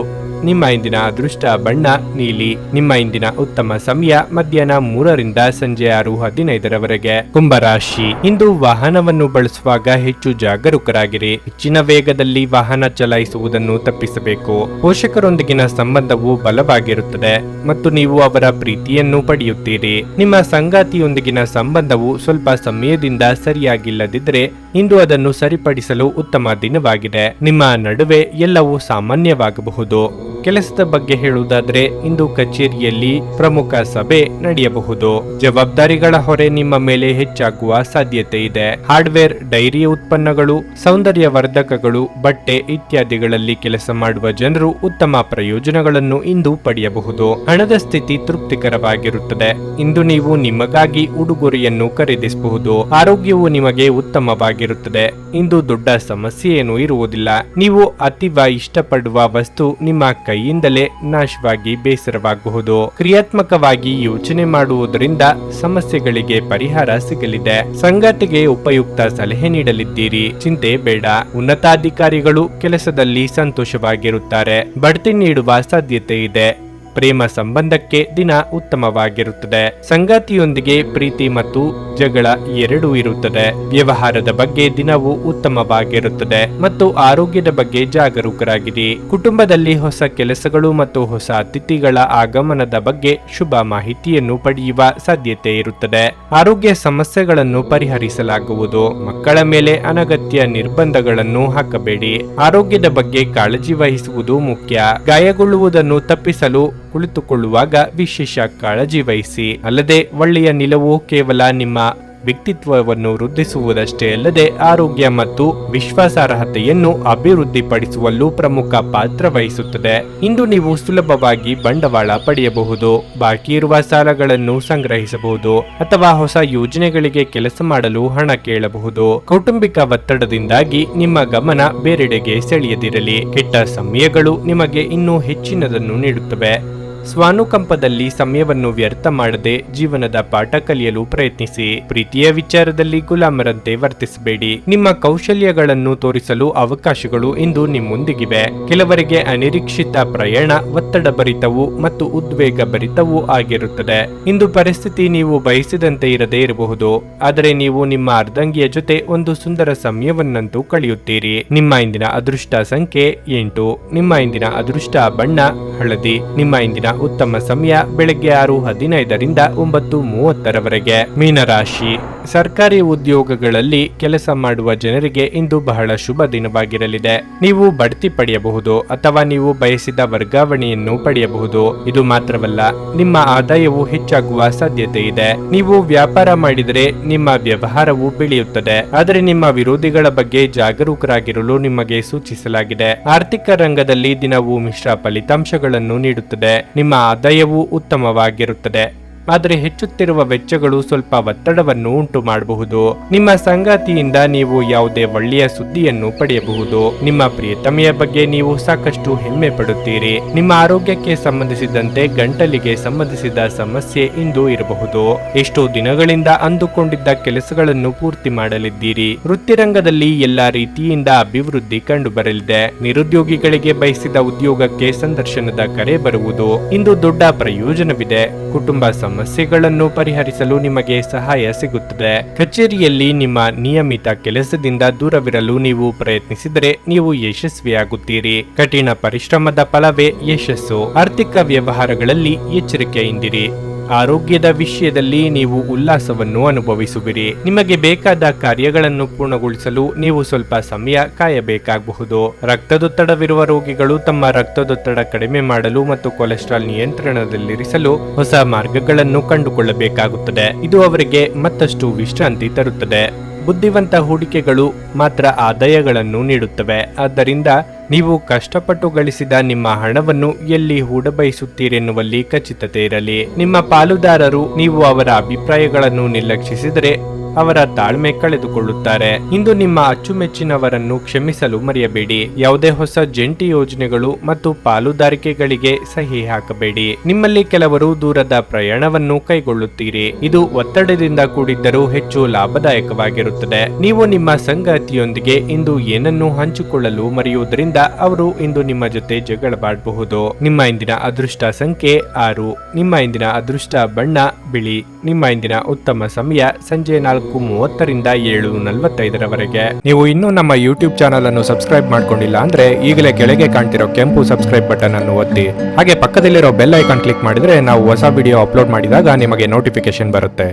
A: ನಿಮ್ಮ ಇಂದಿನ ಅದೃಷ್ಟ ಬಣ್ಣ ನೀಲಿ. ನಿಮ್ಮ ಇಂದಿನ ಉತ್ತಮ ಸಮಯ ಮಧ್ಯಾಹ್ನ 3ರಿಂದ ಸಂಜೆ 6:15ರವರೆಗೆ. ಕುಂಭರಾಶಿ, ಇಂದು ವಾಹನವನ್ನು ಬಳಸುವಾಗ ಹೆಚ್ಚು ಜಾಗರೂಕರಾಗಿರಿ. ಹೆಚ್ಚಿನ ವೇಗದಲ್ಲಿ ವಾಹನ ಚಲಾಯಿಸುವುದನ್ನು ತಪ್ಪಿಸಬೇಕು. ಪೋಷಕರೊಂದಿಗಿನ ಸಂಬಂಧವು ಬಲವಾಗಿರುತ್ತದೆ ಮತ್ತು ನೀವು ಅವರ ಪ್ರೀತಿಯನ್ನು ಪಡೆಯುತ್ತೀರಿ. ನಿಮ್ಮ ಸಂಗಾತಿಯೊಂದಿಗಿನ ಸಂಬಂಧವು ಸ್ವಲ್ಪ ಸಮಯದಿಂದ ಸರಿಯಾಗಿಲ್ಲದಿದ್ದರೆ ಇಂದು ಅದನ್ನು ಸರಿಪಡಿಸಲು ಉತ್ತಮ ದಿನವಾಗಿದೆ. ನಿಮ್ಮ ನಡುವೆ ಎಲ್ಲವೂ ಸಾಮಾನ್ಯವಾಗಬಹುದು. ಕೆಲಸದ ಬಗ್ಗೆ ಹೇಳುವುದಾದ್ರೆ ಇಂದು ಕಚೇರಿಯಲ್ಲಿ ಪ್ರಮುಖ ಸಭೆ ನಡೆಯಬಹುದು. ಜವಾಬ್ದಾರಿಗಳ ಹೊರೆ ನಿಮ್ಮ ಮೇಲೆ ಹೆಚ್ಚಾಗುವ ಸಾಧ್ಯತೆ ಇದೆ. ಹಾರ್ಡ್ವೇರ್, ಡೈರಿ ಉತ್ಪನ್ನಗಳು, ಸೌಂದರ್ಯವರ್ಧಕಗಳು, ಬಟ್ಟೆ ಇತ್ಯಾದಿಗಳಲ್ಲಿ ಕೆಲಸ ಮಾಡುವ ಜನರು ಉತ್ತಮ ಪ್ರಯೋಜನಗಳನ್ನು ಇಂದು ಪಡೆಯಬಹುದು. ಹಣದ ಸ್ಥಿತಿ ತೃಪ್ತಿಕರವಾಗಿರುತ್ತದೆ. ಇಂದು ನೀವು ನಿಮಗಾಗಿ ಉಡುಗೊರೆಯನ್ನು ಖರೀದಿಸಬಹುದು. ಆರೋಗ್ಯವು ನಿಮಗೆ ಉತ್ತಮವಾಗಿರುತ್ತದೆ. ಇಂದು ದೊಡ್ಡ ಸಮಸ್ಯೆ ಏನೂ ಇರುವುದಿಲ್ಲ. ನೀವು ಅತೀವ ಇಷ್ಟಪಡುವ ವಸ್ತು ನಿಮ್ಮ ಕೈಯಿಂದಲೇ ನಾಶವಾಗಿ ಬೇಸರವಾಗಬಹುದು. ಕ್ರಿಯಾತ್ಮಕವಾಗಿ ಯೋಚನೆ ಮಾಡುವುದರಿಂದ ಸಮಸ್ಯೆಗಳಿಗೆ ಪರಿಹಾರ ಸಿಗಲಿದೆ. ಸಂಗಾತಿಗೆ ಉಪಯುಕ್ತ ಸಲಹೆ ನೀಡಲಿದ್ದೀರಿ. ಚಿಂತೆ ಬೇಡ. ಉನ್ನತಾಧಿಕಾರಿಗಳು ಕೆಲಸದಲ್ಲಿ ಸಂತೋಷವಾಗಿರುತ್ತಾರೆ. ಬಡ್ತಿ ನೀಡುವ ಸಾಧ್ಯತೆ ಇದೆ. ಪ್ರೇಮ ಸಂಬಂಧಕ್ಕೆ ದಿನ ಉತ್ತಮವಾಗಿರುತ್ತದೆ. ಸಂಗಾತಿಯೊಂದಿಗೆ ಪ್ರೀತಿ ಮತ್ತು ಜಗಳ ಎರಡೂ ಇರುತ್ತದೆ. ವ್ಯವಹಾರದ ಬಗ್ಗೆ ದಿನವು ಉತ್ತಮವಾಗಿರುತ್ತದೆ ಮತ್ತು ಆರೋಗ್ಯದ ಬಗ್ಗೆ ಜಾಗರೂಕರಾಗಿರಿ. ಕುಟುಂಬದಲ್ಲಿ ಹೊಸ ಕೆಲಸಗಳು ಮತ್ತು ಹೊಸ ಅತಿಥಿಗಳ ಆಗಮನದ ಬಗ್ಗೆ ಶುಭ ಮಾಹಿತಿಯನ್ನು ಪಡೆಯುವ ಸಾಧ್ಯತೆ ಇರುತ್ತದೆ. ಆರೋಗ್ಯ ಸಮಸ್ಯೆಗಳನ್ನು ಪರಿಹರಿಸಲಾಗುವುದು. ಮಕ್ಕಳ ಮೇಲೆ ಅನಗತ್ಯ ನಿರ್ಬಂಧಗಳನ್ನು ಹಾಕಬೇಡಿ. ಆರೋಗ್ಯದ ಬಗ್ಗೆ ಕಾಳಜಿ ವಹಿಸುವುದು ಮುಖ್ಯ. ಗಾಯಗೊಳ್ಳುವುದನ್ನು ತಪ್ಪಿಸಲು ಕುಳಿತುಕೊಳ್ಳುವಾಗ ವಿಶೇಷ ಕಾಳಜಿ ವಹಿಸಿ. ಅಲ್ಲದೆ ಒಳ್ಳೆಯ ನಿಲುವು ಕೇವಲ ನಿಮ್ಮ ವ್ಯಕ್ತಿತ್ವವನ್ನು ವೃದ್ಧಿಸುವುದಷ್ಟೇ ಅಲ್ಲದೆ ಆರೋಗ್ಯ ಮತ್ತು ವಿಶ್ವಾಸಾರ್ಹತೆಯನ್ನು ಅಭಿವೃದ್ಧಿಪಡಿಸುವಲ್ಲೂ ಪ್ರಮುಖ ಪಾತ್ರ ವಹಿಸುತ್ತದೆ. ಇಂದು ನೀವು ಸುಲಭವಾಗಿ ಬಂಡವಾಳ ಪಡೆಯಬಹುದು. ಬಾಕಿ ಇರುವ ಸಾಲಗಳನ್ನು ಸಂಗ್ರಹಿಸಬಹುದು ಅಥವಾ ಹೊಸ ಯೋಜನೆಗಳಿಗೆ ಕೆಲಸ ಮಾಡಲು ಹಣ ಕೇಳಬಹುದು. ಕೌಟುಂಬಿಕ ಒತ್ತಡದಿಂದಾಗಿ ನಿಮ್ಮ ಗಮನ ಬೇರೆಡೆಗೆ ಸೆಳೆಯದಿರಲಿ. ಕೆಟ್ಟ ಸಮಯಗಳು ನಿಮಗೆ ಇನ್ನೂ ಹೆಚ್ಚಿನದನ್ನು ನೀಡುತ್ತವೆ. ಸ್ವಾನುಕಂಪದಲ್ಲಿ ಸಮಯವನ್ನು ವ್ಯರ್ಥ ಮಾಡದೆ ಜೀವನದ ಪಾಠ ಕಲಿಯಲು ಪ್ರಯತ್ನಿಸಿ. ಪ್ರೀತಿಯ ವಿಚಾರದಲ್ಲಿ ಗುಲಾಮರಂತೆ ವರ್ತಿಸಬೇಡಿ. ನಿಮ್ಮ ಕೌಶಲ್ಯಗಳನ್ನು ತೋರಿಸಲು ಅವಕಾಶಗಳು ಇಂದು ನಿಮ್ಮೊಂದಿಗಿವೆ. ಕೆಲವರಿಗೆ ಅನಿರೀಕ್ಷಿತ ಪ್ರಯಾಣ ಒತ್ತಡಭರಿತವೂ ಮತ್ತು ಉದ್ವೇಗ ಭರಿತವೂ ಆಗಿರುತ್ತದೆ. ಇಂದು ಪರಿಸ್ಥಿತಿ ನೀವು ಬಯಸಿದಂತೆ ಇರದೇ ಇರಬಹುದು, ಆದರೆ ನೀವು ನಿಮ್ಮ ಅರ್ಧಂಗಿಯ ಜೊತೆ ಒಂದು ಸುಂದರ ಸಮಯವನ್ನಂತೂ ಕಳೆಯುತ್ತೀರಿ. ನಿಮ್ಮ ಇಂದಿನ ಅದೃಷ್ಟ ಸಂಖ್ಯೆ 8. ನಿಮ್ಮ ಇಂದಿನ ಅದೃಷ್ಟ ಬಣ್ಣ ಹಳದಿ. ನಿಮ್ಮ ಇಂದಿನ ಉತ್ತಮ ಸಮಯ ಬೆಳಗ್ಗೆ 6:15ರಿಂದ 9:30ರವರೆಗೆ. ಮೀನರಾಶಿ, ಸರ್ಕಾರಿ ಉದ್ಯೋಗಗಳಲ್ಲಿ ಕೆಲಸ ಮಾಡುವ ಜನರಿಗೆ ಇಂದು ಬಹಳ ಶುಭ ದಿನವಾಗಿರಲಿದೆ. ನೀವು ಬಡ್ತಿ ಪಡೆಯಬಹುದು ಅಥವಾ ನೀವು ಬಯಸಿದ ವರ್ಗಾವಣೆಯನ್ನು ಪಡೆಯಬಹುದು. ಇದು ಮಾತ್ರವಲ್ಲ, ನಿಮ್ಮ ಆದಾಯವು ಹೆಚ್ಚಾಗುವ ಸಾಧ್ಯತೆ ಇದೆ. ನೀವು ವ್ಯಾಪಾರ ಮಾಡಿದರೆ ನಿಮ್ಮ ವ್ಯವಹಾರವು ಬೆಳೆಯುತ್ತದೆ, ಆದರೆ ನಿಮ್ಮ ವಿರೋಧಿಗಳ ಬಗ್ಗೆ ಜಾಗರೂಕರಾಗಿರಲು ನಿಮಗೆ ಸೂಚಿಸಲಾಗಿದೆ. ಆರ್ಥಿಕ ರಂಗದಲ್ಲಿ ದಿನವು ಮಿಶ್ರ ಫಲಿತಾಂಶಗಳನ್ನು ನೀಡುತ್ತದೆ. ನಿಮ್ಮ ಆದಾಯವು ಉತ್ತಮವಾಗಿರುತ್ತದೆ, ಆದರೆ ಹೆಚ್ಚುತ್ತಿರುವ ವೆಚ್ಚಗಳು ಸ್ವಲ್ಪ ಒತ್ತಡವನ್ನು ಉಂಟು ಮಾಡಬಹುದು. ನಿಮ್ಮ ಸಂಗಾತಿಯಿಂದ ನೀವು ಯಾವುದೇ ಒಳ್ಳೆಯ ಸುದ್ದಿಯನ್ನು ಪಡೆಯಬಹುದು. ನಿಮ್ಮ ಪ್ರಿಯತಮೆಯ ಬಗ್ಗೆ ನೀವು ಸಾಕಷ್ಟು ಹೆಮ್ಮೆ ಪಡುತ್ತೀರಿ. ನಿಮ್ಮ ಆರೋಗ್ಯಕ್ಕೆ ಸಂಬಂಧಿಸಿದಂತೆ ಗಂಟಲಿಗೆ ಸಂಬಂಧಿಸಿದ ಸಮಸ್ಯೆ ಇಂದು ಇರಬಹುದು. ಎಷ್ಟೋ ದಿನಗಳಿಂದ ಅಂದುಕೊಂಡಿದ್ದ ಕೆಲಸಗಳನ್ನು ಪೂರ್ತಿ ಮಾಡಲಿದ್ದೀರಿ. ವೃತ್ತಿರಂಗದಲ್ಲಿ ಎಲ್ಲಾ ರೀತಿಯಿಂದ ಅಭಿವೃದ್ಧಿ ಕಂಡುಬರಲಿದೆ. ನಿರುದ್ಯೋಗಿಗಳಿಗೆ ಬಯಸಿದ ಉದ್ಯೋಗಕ್ಕೆ ಸಂದರ್ಶನದ ಕರೆ ಬರುವುದು. ಇಂದು ದೊಡ್ಡ ಪ್ರಯೋಜನವಿದೆ. ಕುಟುಂಬ ಸಮಸ್ಯೆಗಳನ್ನು ಪರಿಹರಿಸಲು ನಿಮಗೆ ಸಹಾಯ ಸಿಗುತ್ತದೆ. ಕಚೇರಿಯಲ್ಲಿ ನಿಮ್ಮ ನಿಯಮಿತ ಕೆಲಸದಿಂದ ದೂರವಿರಲು ನೀವು ಪ್ರಯತ್ನಿಸಿದರೆ ನೀವು ಯಶಸ್ವಿಯಾಗುತ್ತೀರಿ. ಕಠಿಣ ಪರಿಶ್ರಮದ ಫಲವೇ ಯಶಸ್ಸು. ಆರ್ಥಿಕ ವ್ಯವಹಾರಗಳಲ್ಲಿ ಎಚ್ಚರಿಕೆಯಿಂದಿರಿ. ಆರೋಗ್ಯದ ವಿಷಯದಲ್ಲಿ ನೀವು ಉಲ್ಲಾಸವನ್ನು ಅನುಭವಿಸುವಿರಿ. ನಿಮಗೆ ಬೇಕಾದ ಕಾರ್ಯಗಳನ್ನು ಪೂರ್ಣಗೊಳಿಸಲು ನೀವು ಸ್ವಲ್ಪ ಸಮಯ ಕಾಯಬೇಕಾಗಬಹುದು. ರಕ್ತದೊತ್ತಡವಿರುವ ರೋಗಿಗಳು ತಮ್ಮ ರಕ್ತದೊತ್ತಡ ಕಡಿಮೆ ಮಾಡಲು ಮತ್ತು ಕೊಲೆಸ್ಟ್ರಾಲ್ ನಿಯಂತ್ರಣದಲ್ಲಿರಿಸಲು ಹೊಸ ಮಾರ್ಗಗಳನ್ನು ಕಂಡುಕೊಳ್ಳಬೇಕಾಗುತ್ತದೆ. ಇದು ಅವರಿಗೆ ಮತ್ತಷ್ಟು ವಿಶ್ರಾಂತಿ ತರುತ್ತದೆ. ಬುದ್ಧಿವಂತ ಹೂಡಿಕೆಗಳು ಮಾತ್ರ ಆದಾಯಗಳನ್ನು ನೀಡುತ್ತವೆ. ಆದ್ದರಿಂದ ನೀವು ಕಷ್ಟಪಟ್ಟು ಗಳಿಸಿದ ನಿಮ್ಮ ಹಣವನ್ನು ಎಲ್ಲಿ ಹೂಡಬಯಸುತ್ತೀರೆನ್ನುವಲ್ಲಿ ಖಚಿತತೆ ಇರಲಿ. ನಿಮ್ಮ ಪಾಲುದಾರರು ನೀವು ಅವರ ಅಭಿಪ್ರಾಯಗಳನ್ನು ನಿರ್ಲಕ್ಷಿಸಿದರೆ ಅವರ ತಾಳ್ಮೆ ಕಳೆದುಕೊಳ್ಳುತ್ತಾರೆ. ಇಂದು ನಿಮ್ಮ ಅಚ್ಚುಮೆಚ್ಚಿನವರನ್ನು ಕ್ಷಮಿಸಲು ಮರೆಯಬೇಡಿ. ಯಾವುದೇ ಹೊಸ ಜಂಟಿ ಯೋಜನೆಗಳು ಮತ್ತು ಪಾಲುದಾರಿಕೆಗಳಿಗೆ ಸಹಿ ಹಾಕಬೇಡಿ. ನಿಮ್ಮಲ್ಲಿ ಕೆಲವರು ದೂರದ ಪ್ರಯಾಣವನ್ನು ಕೈಗೊಳ್ಳುತ್ತೀರಿ. ಇದು ಒತ್ತಡದಿಂದ ಕೂಡಿದ್ದರೂ ಹೆಚ್ಚು ಲಾಭದಾಯಕವಾಗಿರುತ್ತದೆ. ನೀವು ನಿಮ್ಮ ಸಂಗಾತಿಯೊಂದಿಗೆ ಇಂದು ಏನನ್ನು ಹಂಚಿಕೊಳ್ಳಲು ಮರೆಯುವುದರಿಂದ ಅವರು ಇಂದು ನಿಮ್ಮ ಜೊತೆ ಜಗಳವಾಡಬಹುದು. ನಿಮ್ಮ ಇಂದಿನ ಅದೃಷ್ಟ ಸಂಖ್ಯೆ 6. ನಿಮ್ಮ ಇಂದಿನ ಅದೃಷ್ಟ ಬಣ್ಣ ಬಿಳಿ. ನಿಮ್ಮ ಇಂದಿನ ಉತ್ತಮ ಸಮಯ ಸಂಜೆ 4:30 ರಿಂದ 7:45 ನೀವು ಇನ್ನೂ ನಮ್ಮ ಯೂಟ್ಯೂಬ್ ಚಾನಲ್ ಅನ್ನು ಸಬ್ಸ್ಕ್ರೈಬ್ ಮಾಡ್ಕೊಂಡಿಲ್ಲ ಅಂದ್ರೆ ಈಗಲೇ ಕೆಳಗೆ ಕಾಣ್ತಿರೋ ಕೆಂಪು ಸಬ್ಸ್ಕ್ರೈಬ್ ಬಟನ್ ಅನ್ನು ಒತ್ತಿ. ಹಾಗೆ ಪಕ್ಕದಲ್ಲಿರೋ ಬೆಲ್ ಐಕಾನ್ ಕ್ಲಿಕ್ ಮಾಡಿದ್ರೆ ನಾವು ಹೊಸ ವಿಡಿಯೋ ಅಪ್ಲೋಡ್ ಮಾಡಿದಾಗ ನಿಮಗೆ ನೋಟಿಫಿಕೇಶನ್ ಬರುತ್ತೆ.